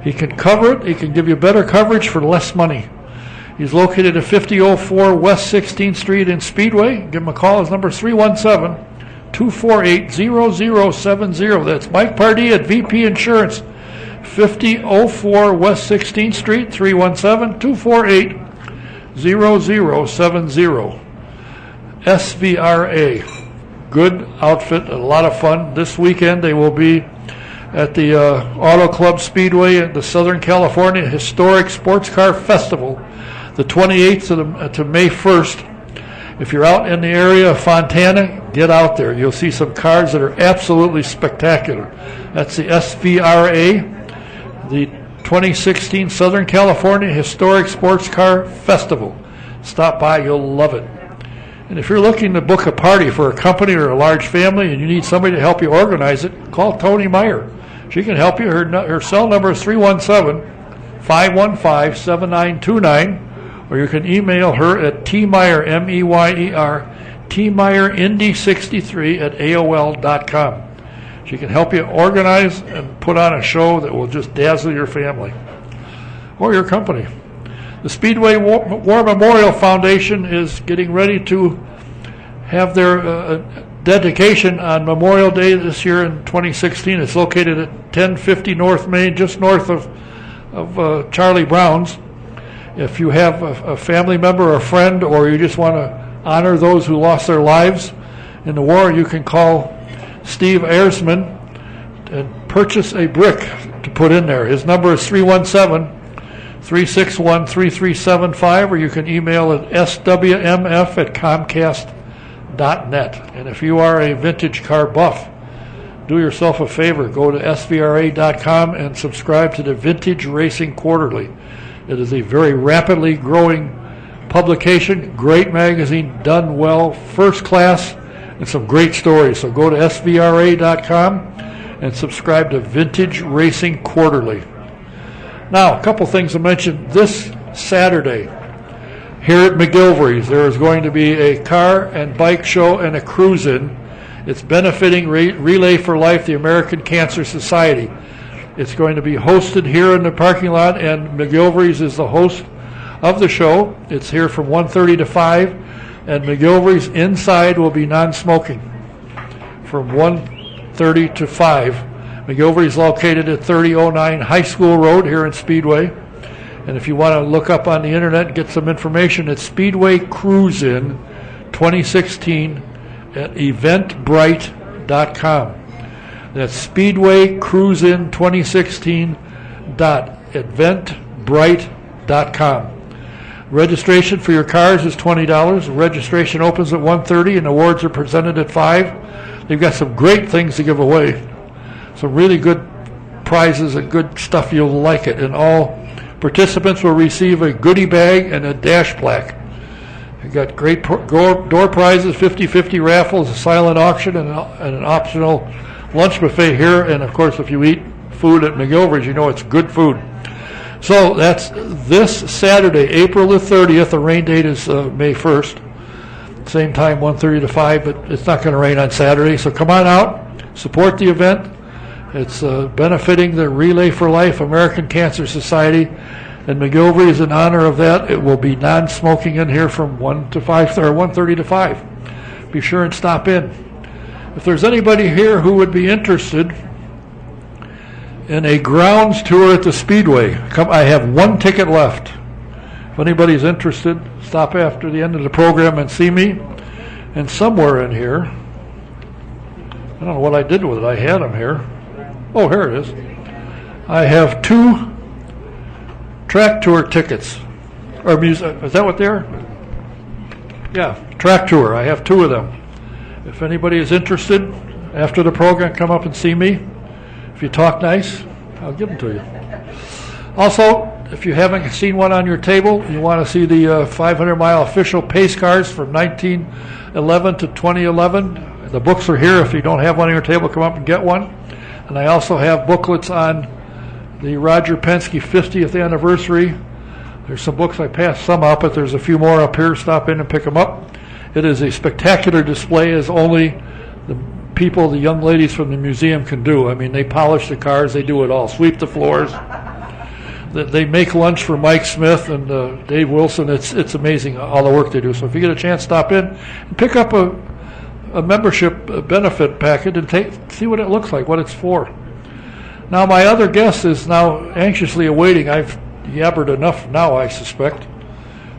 He can cover it. He can give you better coverage for less money. He's located at 5004 West 16th Street in Speedway. Give him a call. His number is 317-248-0070. That's Mike Pardee at VP Insurance, 5004 West 16th Street, 317-248-0070. SVRA, good outfit, a lot of fun. This weekend they will be at the Auto Club Speedway at the Southern California Historic Sports Car Festival, the 28th to May 1st. If you're out in the area of Fontana, get out there. You'll see some cars that are absolutely spectacular. That's the SVRA, the 2016 Southern California Historic Sports Car Festival. Stop by, you'll love it. And if you're looking to book a party for a company or a large family and you need somebody to help you organize it, call Tony Meyer. She can help you. Her cell number is 317-515-7929. Or you can email her at tmeyer, M-E-Y-E-R, tmeyerindy63 at AOL.com. She can help you organize and put on a show that will just dazzle your family or your company. The Speedway War Memorial Foundation is getting ready to have their dedication on Memorial Day this year in 2016. It's located at 1050 North Main, just north of Charlie Brown's. If you have a family member or a friend, or you just want to honor those who lost their lives in the war, you can call Steve Ayersman and purchase a brick to put in there. His number is 317-386-5555. 361-3375, or you can email at swmf@comcast.net. And if you are a vintage car buff, do yourself a favor. Go to svra.com and subscribe to the Vintage Racing Quarterly. It is a very rapidly growing publication, great magazine, done well, first class, and some great stories. So go to svra.com and subscribe to Vintage Racing Quarterly. Now, a couple things to mention. This Saturday, here at McGilvery's, there is going to be a car and bike show and a cruise-in. It's benefiting Relay for Life, the American Cancer Society. It's going to be hosted here in the parking lot, and McGilvery's is the host of the show. It's here from 1:30 to 5, and McGilvery's inside will be non-smoking from 1:30 to 5. McGilvery's located at 3009 High School Road here in Speedway. And if you want to look up on the internet and get some information, it's Speedway Cruise-In 2016 at eventbrite.com. That's Speedway Cruise-In 2016.eventbrite.com. Registration for your cars is $20. Registration opens at 1:30 and awards are presented at 5. They've got some great things to give away. Some really good prizes and good stuff. You'll like it. And all participants will receive a goodie bag and a dash plaque. You've got great door prizes, 50-50 raffles, a silent auction, and an optional lunch buffet here. And, of course, if you eat food at McGilvery's, you know it's good food. So that's this Saturday, April the 30th. The rain date is May 1st. Same time, 1:30 to 5, but it's not going to rain on Saturday. So come on out, support the event. It's benefiting the Relay for Life American Cancer Society, and McGilvery is in honor of that. It will be non-smoking in here from 1 to 5 or 1:30 to 5. Be sure and stop in. If there's anybody here who would be interested in a grounds tour at the Speedway, I have one ticket left. If anybody's interested, stop after the end of the program and see me. And somewhere in here, I don't know what I did with it. I had them here. Oh, here it is. I have 2 track tour tickets. Or is that what they are? Yeah, track tour. I have 2 of them. If anybody is interested, after the program, come up and see me. If you talk nice, I'll give them to you. Also, if you haven't seen one on your table, you want to see the 500-mile official pace cars from 1911 to 2011. The books are here. If you don't have one on your table, come up and get one. And I also have booklets on the Roger Penske 50th anniversary. There's some books. I passed some out, but there's a few more up here. Stop in and pick them up. It is a spectacular display, as only the people, the young ladies from the museum can do. I mean, they polish the cars. They do it all. Sweep the floors. They make lunch for Mike Smith and Dave Wilson. It's amazing all the work they do. So if you get a chance, stop in and pick up a membership benefit packet and see what it looks like, what it's for. Now, my other guest is now anxiously awaiting. I've yabbered enough now, I suspect,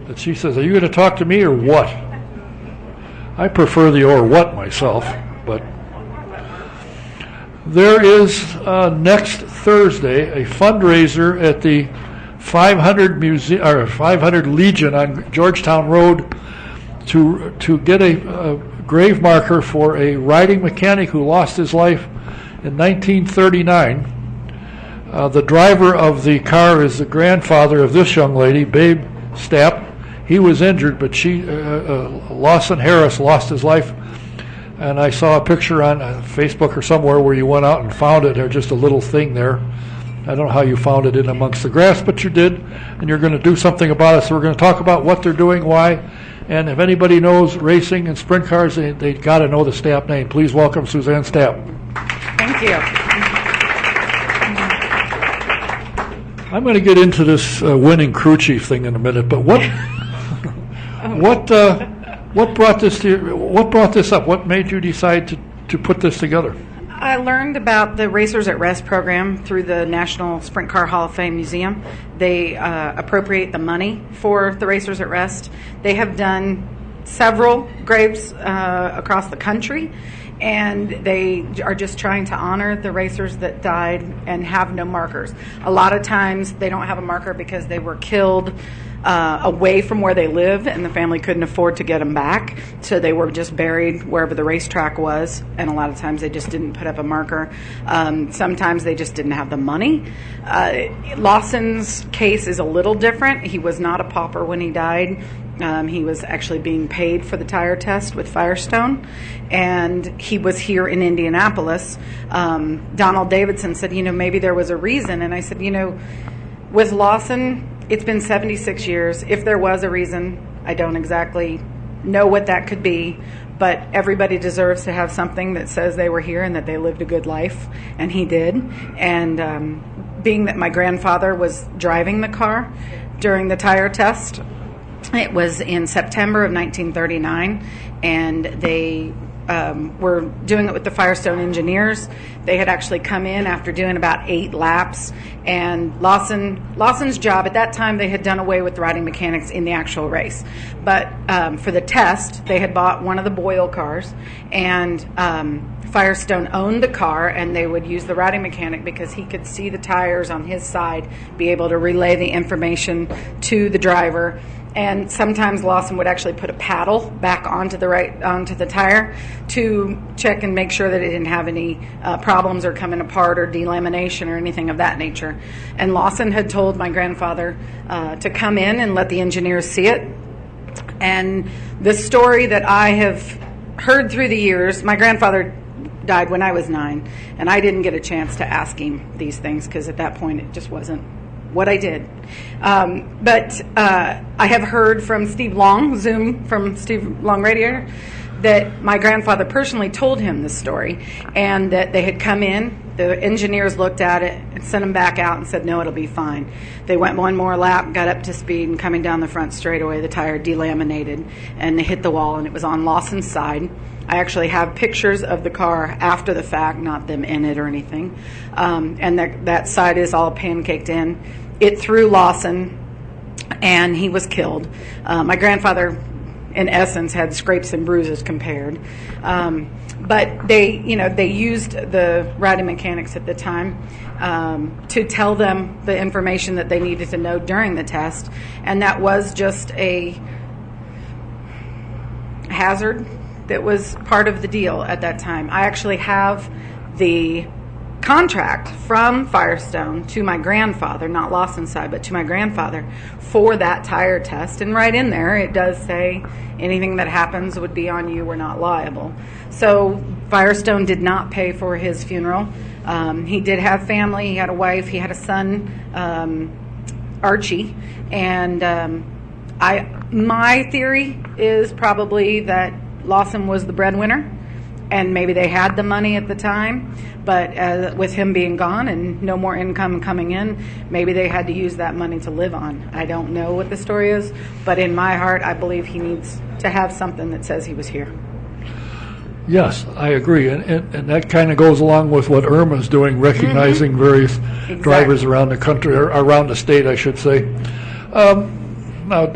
that she says, "Are you going to talk to me or what?" I prefer the or what myself, but there is next Thursday a fundraiser at the 500 Legion on Georgetown Road to get a grave marker for a riding mechanic who lost his life in 1939. The driver of the car is the grandfather of this young lady, Babe Stapp. He was injured, but Lawson Harris lost his life. And I saw a picture on Facebook or somewhere where you went out and found it. There's just a little thing there. I don't know how you found it in amongst the grass, but you did. And you're going to do something about it. So we're going to talk about what they're doing, why. And if anybody knows racing and sprint cars, they got to know the Stapp name. Please welcome Susannah Stapp. Thank you. I'm going to get into this winning crew chief thing in a minute, but what brought this to you? What brought this up? What made you decide to put this together? I learned about the Racers at Rest program through the National Sprint Car Hall of Fame Museum. They appropriate the money for the Racers at Rest. They have done several graves across the country, and they are just trying to honor the racers that died and have no markers. A lot of times they don't have a marker because they were killed away from where they live, and the family couldn't afford to get them back, so they were just buried wherever the racetrack was, and a lot of times they just didn't put up a marker. Sometimes they just didn't have the money. Lawson's case is a little different. He was not a pauper when he died. He was actually being paid for the tire test with Firestone, and he was here in Indianapolis. Donald Davidson said, maybe there was a reason, and I said, with Lawson, it's been 76 years. If there was a reason, I don't exactly know what that could be, but everybody deserves to have something that says they were here and that they lived a good life, and he did. And being that my grandfather was driving the car during the tire test, it was in September of 1939, and they were doing it with the Firestone engineers. They had actually come in after doing about 8 laps, and Lawson's job at that time, they had done away with riding mechanics in the actual race, but for the test they had bought one of the Boyle cars, and Firestone owned the car, and they would use the riding mechanic because he could see the tires on his side, be able to relay the information to the driver. And sometimes Lawson would actually put a paddle back onto the tire to check and make sure that it didn't have any problems or coming apart or delamination or anything of that nature. And Lawson had told my grandfather to come in and let the engineers see it. And the story that I have heard through the years, my grandfather died when I was 9, and I didn't get a chance to ask him these things because at that point it just wasn't what I did. But I have heard from Steve Long, Zoom from Steve Long Radiator, that my grandfather personally told him this story, and that they had come in, the engineers looked at it and sent them back out and said, no, it'll be fine. They went one more lap, got up to speed, and coming down the front straightaway, the tire delaminated, and they hit the wall, and it was on Lawson's side. I actually have pictures of the car after the fact, not them in it or anything. And that side is all pancaked in. It threw Lawson, and he was killed. My grandfather, in essence, had scrapes and bruises compared. But they used the riding mechanics at the time to tell them the information that they needed to know during the test. And that was just a hazard that was part of the deal at that time. I actually have the contract from Firestone to my grandfather, not Lawson's side, but to my grandfather for that tire test. And right in there, it does say anything that happens would be on you. We're not liable. So Firestone did not pay for his funeral. He did have family. He had a wife. He had a son, Archie. And my theory is probably that Lawson was the breadwinner, and maybe they had the money at the time, but with him being gone and no more income coming in, maybe they had to use that money to live on. I don't know what the story is, but in my heart, I believe he needs to have something that says he was here. Yes, I agree, and that kind of goes along with what Irma's doing, recognizing various drivers around the country, or around the state, I should say. Now,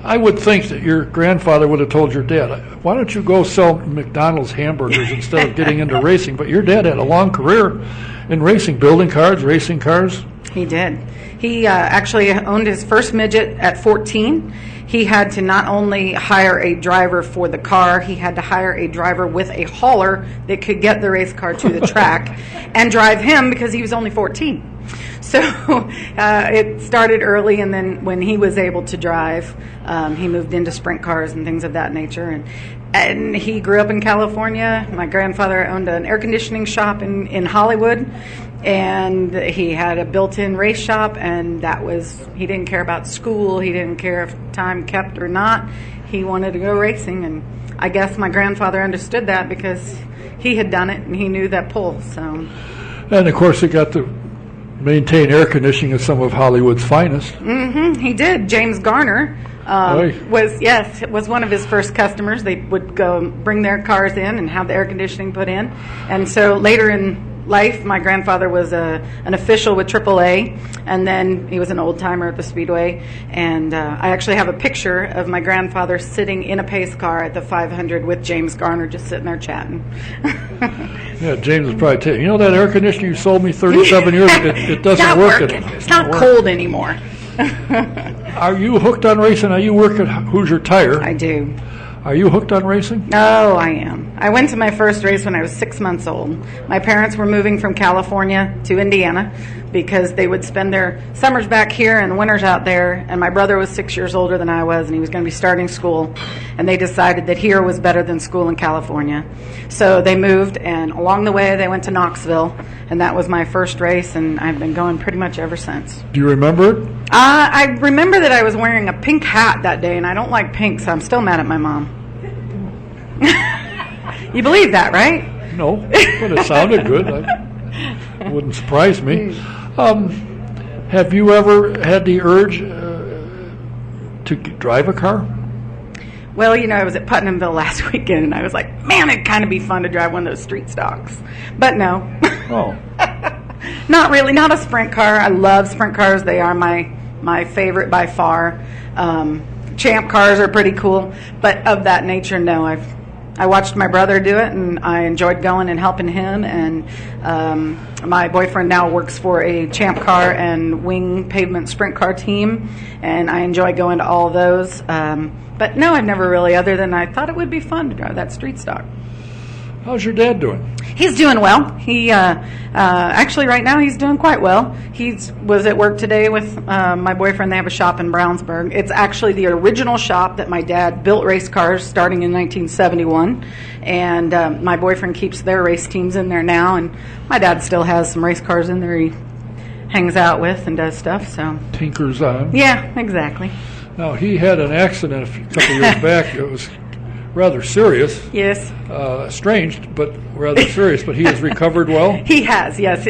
I would think that your grandfather would have told your dad, why don't you go sell McDonald's hamburgers instead of getting into racing? But your dad had a long career in racing, building cars, racing cars. He did. He actually owned his first midget at 14. He had to not only hire a driver for the car, he had to hire a driver with a hauler that could get the race car to the track and drive him because he was only 14. So it started early, and then when he was able to drive, he moved into sprint cars and things of that nature. And he grew up in California. My grandfather owned an air conditioning shop in Hollywood, and he had a built-in race shop, and he didn't care about school. He didn't care if time kept or not. He wanted to go racing, and I guess my grandfather understood that because he had done it and he knew that pull. So, and of course, he got to maintain air conditioning as some of Hollywood's finest. He did. James Garner was one of his first customers. They would go bring their cars in and have the air conditioning put in. And so later in life, my grandfather was an official with AAA, and then he was an old-timer at the Speedway. And I actually have a picture of my grandfather sitting in a pace car at the 500 with James Garner, just sitting there chatting. Yeah, James was probably telling you, that air conditioner you sold me 37 years ago, it doesn't work anymore. It's not cold anymore. Are you hooked on racing? Are you work at Hoosier Tire? I do. Are you hooked on racing? Oh, I am. I went to my first race when I was 6 months old. My parents were moving from California to Indiana because they would spend their summers back here and winters out there, and my brother was 6 years older than I was, and he was going to be starting school, and they decided that here was better than school in California. So they moved, and along the way they went to Knoxville, and that was my first race, and I've been going pretty much ever since. Do you remember it? I remember that I was wearing a pink hat that day, and I don't like pink, so I'm still mad at my mom. You believe that, right? No, but it sounded good. It wouldn't surprise me. Have you ever had the urge to drive a car? Well, I was at Putnamville last weekend, and I was like, man, it'd kind of be fun to drive one of those street stocks. But no. Oh. Not really. Not a sprint car. I love sprint cars. They are my favorite by far. Champ cars are pretty cool. But of that nature, no. I watched my brother do it, and I enjoyed going and helping him. And my boyfriend now works for a Champ car and wing pavement sprint car team, and I enjoy going to all of those. But no, I've never really, other than I thought it would be fun to drive that street stock. How's your dad doing? He's doing well. He actually right now he's doing quite well. He was at work today with my boyfriend. They have a shop in Brownsburg. It's actually the original shop that my dad built race cars starting in 1971. And my boyfriend keeps their race teams in there now. And my dad still has some race cars in there he hangs out with and does stuff. So tinkers on. Yeah, exactly. Now, he had an accident a couple years back. It was rather serious. Yes. Estranged, but rather serious. But he has recovered well? He has, yes.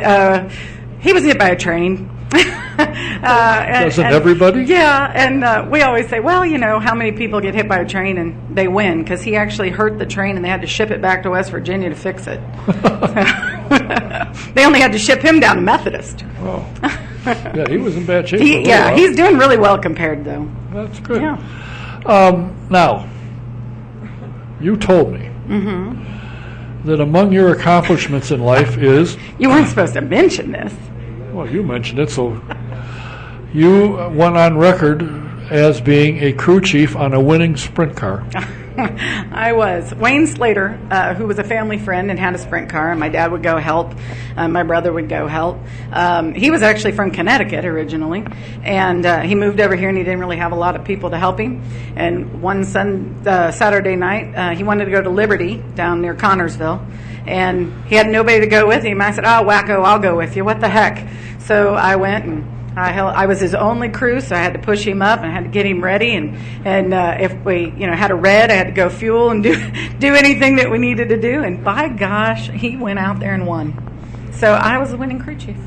He was hit by a train. Doesn't everybody? Yeah, and we always say, well, how many people get hit by a train and they win? Because he actually hurt the train and they had to ship it back to West Virginia to fix it. They only had to ship him down to Methodist. Oh. Yeah, he was in bad shape. He's doing really well compared, though. That's good. Yeah. Now, you told me that among your accomplishments in life is... You weren't supposed to mention this. Well, you mentioned it, so you went on record as being a crew chief on a winning sprint car. I was. Wayne Slater, who was a family friend and had a sprint car, and my dad would go help. My brother would go help. He was actually from Connecticut originally, and he moved over here, and he didn't really have a lot of people to help him. And one Saturday night, he wanted to go to Liberty down near Connorsville, and he had nobody to go with him. I said, "Oh, wacko, I'll go with you. What the heck?" So I went, and I was his only crew, so I had to push him up and I had to get him ready. And if we had a red, I had to go fuel and do anything that we needed to do. And by gosh, he went out there and won. So I was the winning crew chief.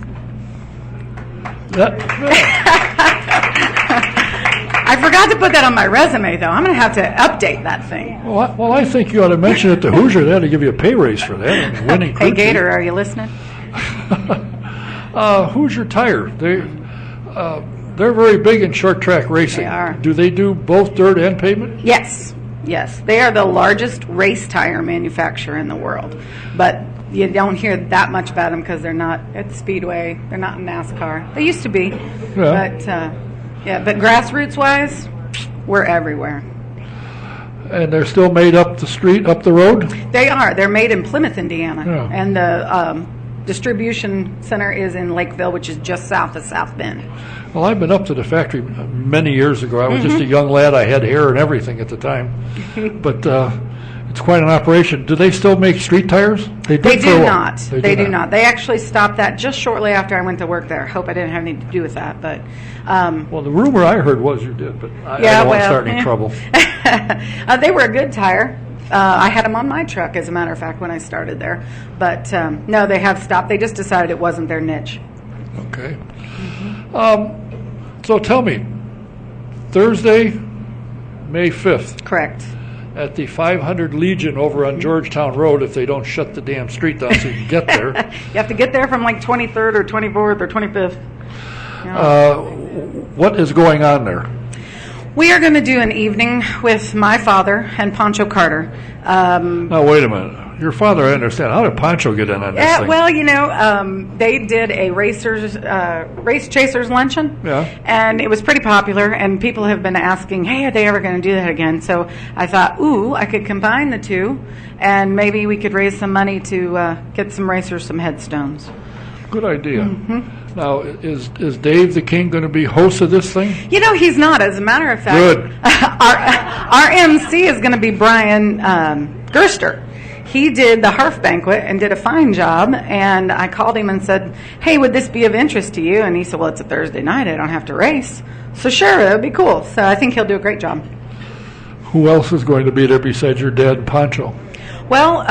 I forgot to put that on my resume, though. I'm going to have to update that thing. Well, I think you ought to mention it to Hoosier. They ought to give you a pay raise for that. I mean, winning crew Hey, Gator, are you listening? Hoosier Tire. They're very big in short track racing. They are. Do they do both dirt and pavement? Yes. They are the largest race tire manufacturer in the world. But you don't hear that much about them because they're not at the Speedway. They're not in NASCAR. They used to be. Yeah. But grassroots-wise, we're everywhere. And they're still made up the street, up the road? They are. They're made in Plymouth, Indiana. Yeah. And the distribution center is in Lakeville, which is just south of South Bend. Well, I've been up to the factory many years ago. I was just a young lad. I had hair and everything at the time. But it's quite an operation. Do they still make street tires? They do not. They do not. They actually stopped that just shortly after I went to work there. Hope I didn't have anything to do with that. But well, the rumor I heard was you did, but I don't want to start any trouble. They were a good tire. I had them on my truck, as a matter of fact, when I started there. But no, they have stopped. They just decided it wasn't their niche. Okay. So tell me, Thursday, May 5th. Correct. at the 500 Legion over on Georgetown Road if they don't shut the damn street down so you can get there. You have to get there from like 23rd or 24th or 25th. Yeah. What is going on there? We are going to do an evening with my father and Pancho Carter. Now, wait a minute. Your father, I understand. How did Pancho get in on this thing? Well, they did a race chasers luncheon, and it was pretty popular, and people have been asking, hey, are they ever going to do that again? So I thought, I could combine the two, and maybe we could raise some money to get some racers some headstones. Good idea. Mm-hmm. Now, is Dave the King going to be host of this thing? He's not. As a matter of fact, good. Our MC is going to be Brian Gerster. He did the Harf banquet and did a fine job, and I called him and said, hey, would this be of interest to you? And he said, well, it's a Thursday night. I don't have to race. So sure, that would be cool. So I think he'll do a great job. Who else is going to be there besides your dad and Pancho? Well,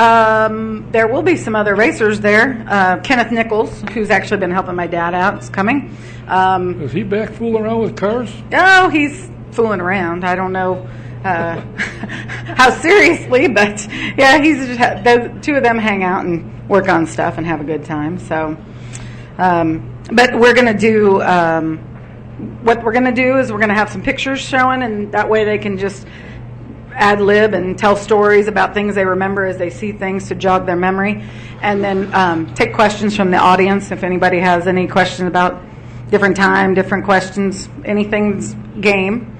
there will be some other racers there. Kenneth Nichols, who's actually been helping my dad out, is coming. Is he back fooling around with cars? Oh, he's fooling around. I don't know how seriously, but yeah, the two of them hang out and work on stuff and have a good time. So, but we're going to do what we're going to do is we're going to have some pictures showing, and that way they can just ad lib and tell stories about things they remember as they see things to jog their memory, and then take questions from the audience if anybody has any questions about different time, different questions, anything's game.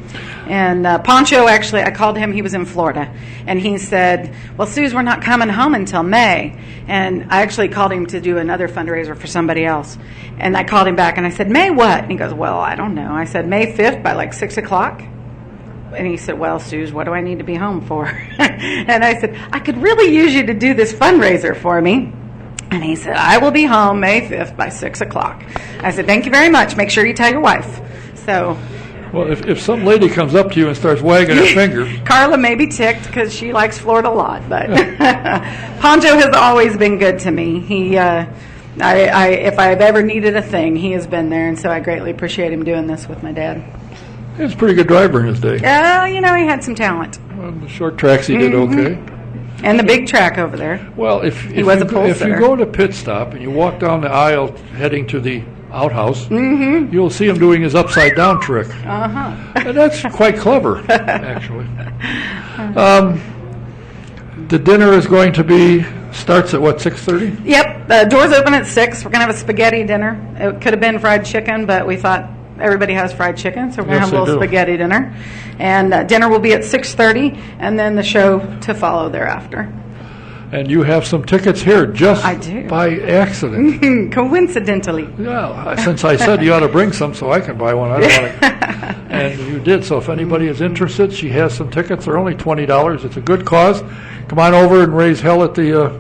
And Pancho, actually, I called him. He was in Florida. And he said, well, Suze, we're not coming home until May. And I actually called him to do another fundraiser for somebody else. And I called him back, and I said, May what? And he goes, well, I don't know. I said, May 5th by like 6 o'clock. And he said, well, Suze, what do I need to be home for? And I said, I could really use you to do this fundraiser for me. And he said, I will be home May 5th by 6 o'clock. I said, thank you very much. Make sure you tell your wife. So... Well, if some lady comes up to you and starts wagging her finger... Carla may be ticked because she likes Florida a lot, but Pancho has always been good to me. He, if I've ever needed a thing, he has been there, and so I greatly appreciate him doing this with my dad. He was a pretty good driver in his day. He had some talent. On the short tracks, he did okay. And the big track over there. Well, if you go to pit stop and you walk down the aisle heading to the outhouse, you'll see him doing his upside down trick. And that's quite clever, actually. The dinner is going to starts at what, 6:30? Yep, the doors open at 6. We're going to have a spaghetti dinner. It could have been fried chicken, but we thought everybody has fried chicken, so we're going to have a little spaghetti dinner. And dinner will be at 6:30, and then the show to follow thereafter. And you have some tickets here just I do. By accident. Coincidentally. Yeah, since I said you ought to bring some so I can buy one. I don't want to. And you did. So if anybody is interested, she has some tickets. They're only $20. It's a good cause. Come on over and raise hell at the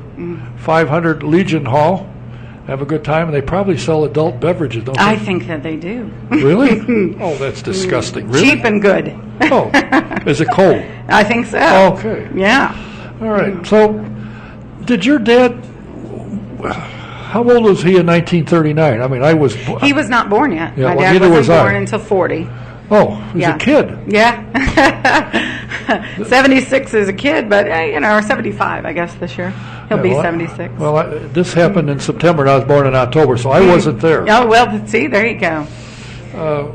500 Legion Hall. Have a good time. And they probably sell adult beverages, don't they? I think that they do. Really? Oh, that's disgusting. Really? Cheap and good. Oh, is it cold? I think so. Okay. Yeah. All right. So... Did your dad, how old was he in 1939? I mean, He was not born yet. Yeah, My well, dad neither wasn't was born I. until 40. Oh, he was a kid. Yeah. 76 is a kid, but, or 75, I guess, this year. He'll be 76. Well, this happened in September, and I was born in October, so I wasn't there. Oh, well, see, there you go.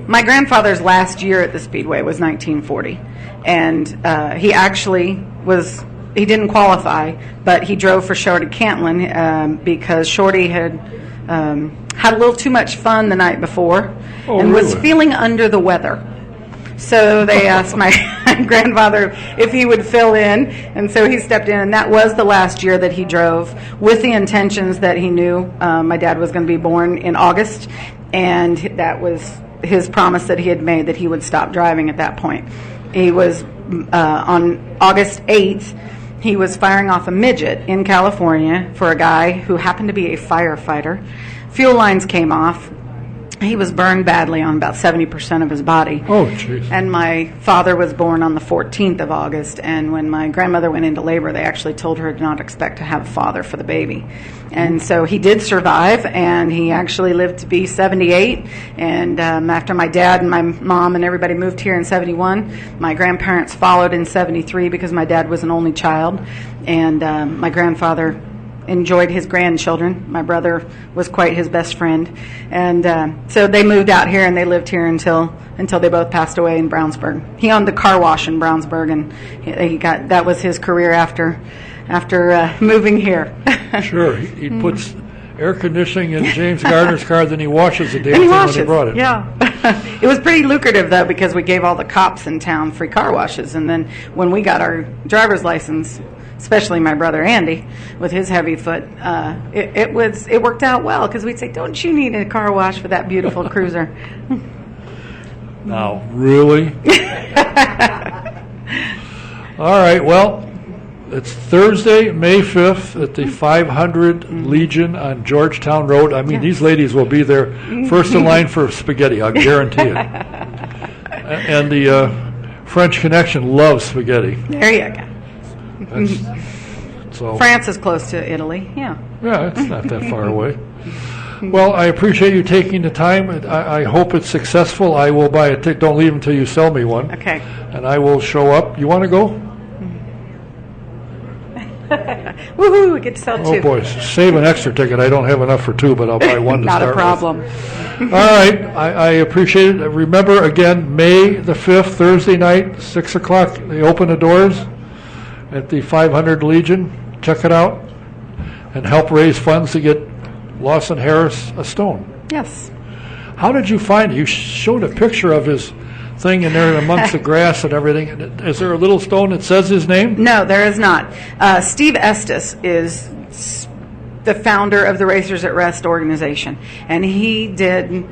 My grandfather's last year at the Speedway was 1940, and he actually was... He didn't qualify, but he drove for Shorty Cantlin because Shorty had had a little too much fun the night before and was feeling under the weather. So they asked my grandfather if he would fill in, and so he stepped in, and that was the last year that he drove with the intentions that he knew my dad was going to be born in August, and that was his promise that he had made that he would stop driving at that point. He was on August 8th. He was firing off a midget in California for a guy who happened to be a firefighter. Fuel lines came off. He was burned badly on about 70% of his body. Oh, jeez. And my father was born on the 14th of August, and when my grandmother went into labor, they actually told her to not expect to have a father for the baby. And so he did survive, and he actually lived to be 78. And after my dad and my mom and everybody moved here in 71, my grandparents followed in 73 because my dad was an only child. And my grandfather enjoyed his grandchildren. My brother was quite his best friend. And so they moved out here, and they lived here until they both passed away in Brownsburg. He owned the car wash in Brownsburg, and that was his career after moving here. Sure. He puts air conditioning in James Gardner's car, then he washes the damn And thing he when washes. he brought it. Yeah. It was pretty lucrative, though, because we gave all the cops in town free car washes. And then when we got our driver's license, especially my brother Andy with his heavy foot, it worked out well, because we'd say, "Don't you need a car wash for that beautiful cruiser?" Now, really? All right, well, it's Thursday, May 5th at the 500 Legion on Georgetown Road. I mean, these ladies will be there first in line for spaghetti, I'll guarantee it. And the French Connection loves spaghetti. There you go. So France is close to Italy, yeah. yeah, it's not that far away. Well, I appreciate you taking the time. I hope it's successful. I will buy a ticket. Don't leave until you sell me one. Okay. And I will show up. You want to go? Woohoo, we get to sell two. Oh, boy. Save an extra ticket. I don't have enough for two, but I'll buy one to Not start a problem. with. All right. I appreciate it. Remember, again, May the 5th, Thursday night, 6 o'clock, they open the doors at the 500 Legion. Check it out and help raise funds to get Lawson Harris a stone. Yes. How did you find it? You showed a picture of his thing in there amongst the grass and everything. Is there a little stone that says his name? No, there is not. Steve Estes is the founder of the Racers at Rest organization, and he did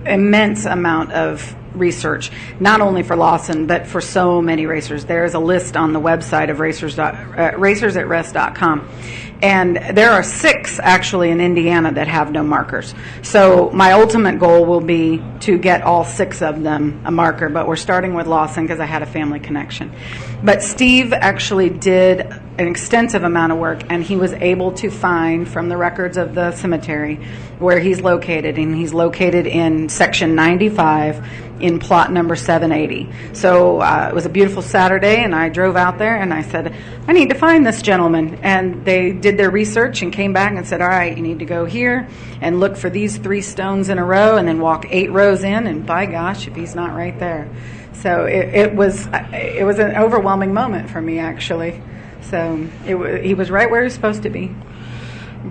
immense amount of research, not only for Lawson, but for so many racers. There is a list on the website of racersatrest.com. And there are 6 actually in Indiana that have no markers. So my ultimate goal will be to get all 6 of them a marker, but we're starting with Lawson because I had a family connection. But Steve actually did an extensive amount of work, and he was able to find from the records of the cemetery where he's located, and he's located in section 95 in plot number 780. So it was a beautiful Saturday, and I drove out there, and I said, I need to find this gentleman. And they did their research and came back and said, all right, you need to go here and look for these 3 stones in a row and then walk 8 rows in, and by gosh, if he's not right there. So it was an overwhelming moment for me, actually. So he was right where he was supposed to be.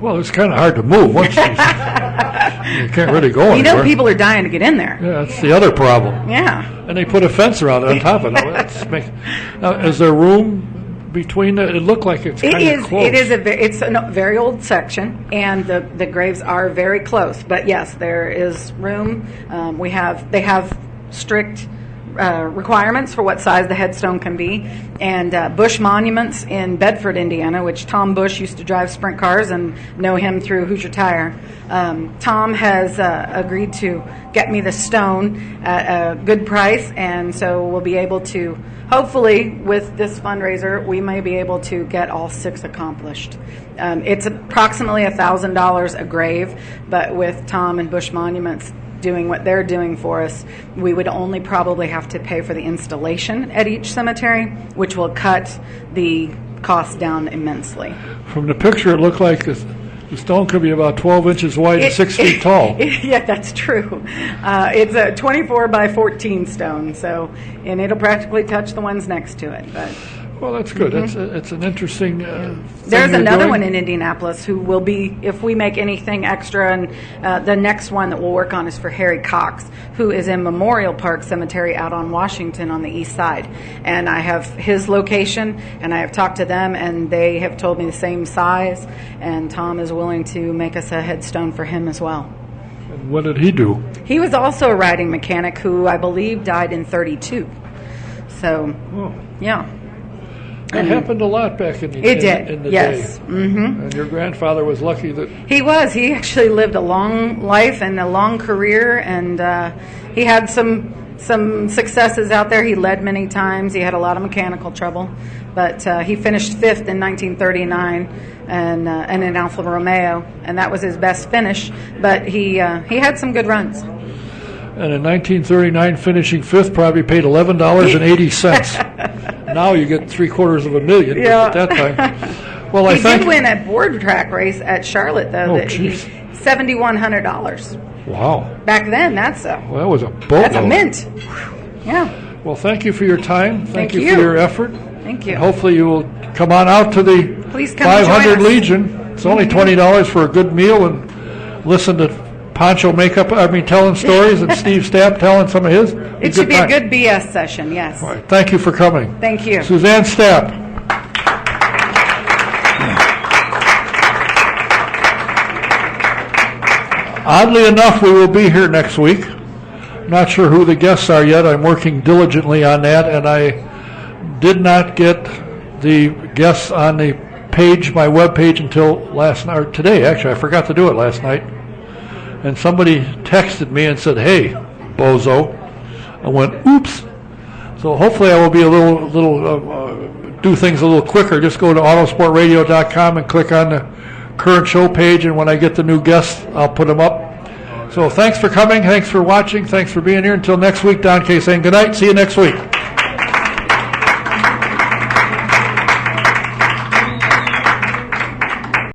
Well, it's kind of hard to move once you can't really go anywhere. You know, people are dying to get in there. Yeah, that's the other problem. Yeah. And they put a fence around it on top of it. Now, is there room between it? It looked like it's kind of close. It's a very old section, and the graves are very close. But yes, there is room. They have strict requirements for what size the headstone can be, and Bush Monuments in Bedford, Indiana, which Tom Bush used to drive sprint cars and know him through Hoosier Tire. Tom has agreed to get me the stone at a good price, and so we'll be able to, hopefully with this fundraiser, we may be able to get all 6 accomplished. It's approximately $1,000 a grave, but with Tom and Bush Monuments doing what they're doing for us, we would only probably have to pay for the installation at each cemetery, which will cut the cost down immensely. From the picture, it looked like the stone could be about 12 inches wide and 6 feet tall. Yeah, that's true. It's a 24 by 14 stone, and it'll practically touch the ones next to it. But well, that's good. It's an interesting thing there's you're another doing. one in Indianapolis who will be, if we make anything extra, and the next one that we'll work on is for Harry Cox, who is in Memorial Park Cemetery out on Washington on the east side. And I have his location, and I have talked to them, and they have told me the same size, and Tom is willing to make us a headstone for him as well. And what did he do? He was also a riding mechanic who I believe died in 32. So, yeah. That happened a lot back in the It did, in the yes. day. Mm-hmm. And your grandfather was lucky that He was. He actually lived a long life and a long career, and he had some successes out there. He led many times. He had a lot of mechanical trouble, but he finished 5th in 1939 and in an Alfa Romeo, and that was his best finish. But he had some good runs. and in 1939 finishing 5th probably paid $11.80. Now you get $750,000 Yeah. at that time. Well, I He thank did win a board track race at Charlotte, though. Oh, that he jeez. $7,100 Wow. back then. That's a Well, that was a boatload. that's a mint. Yeah. Well, thank you for your time. Thank you you. for your effort. Thank you. And hopefully you will come on out to the Please come join 500 us. Legion. It's only $20 for a good meal and listen to Pancho telling stories and Steve Stapp telling some of his. It should be a time. good BS session. Yes. All right. Thank you for coming. Thank you. Susannah Stapp. Oddly enough, we will be here next week. Not sure who the guests are yet. I'm working diligently on that, and I did not get the guests on the page, my web page, until last night, or today, actually. I forgot to do it last night. And somebody texted me and said, "Hey, bozo." I went, "Oops." So hopefully I will be do things a little quicker. Just go to autosportradio.com and click on the current show page, and when I get the new guests, I'll put them up. So thanks for coming, thanks for watching, thanks for being here. Until next week, Don Kay saying good night. See you next week.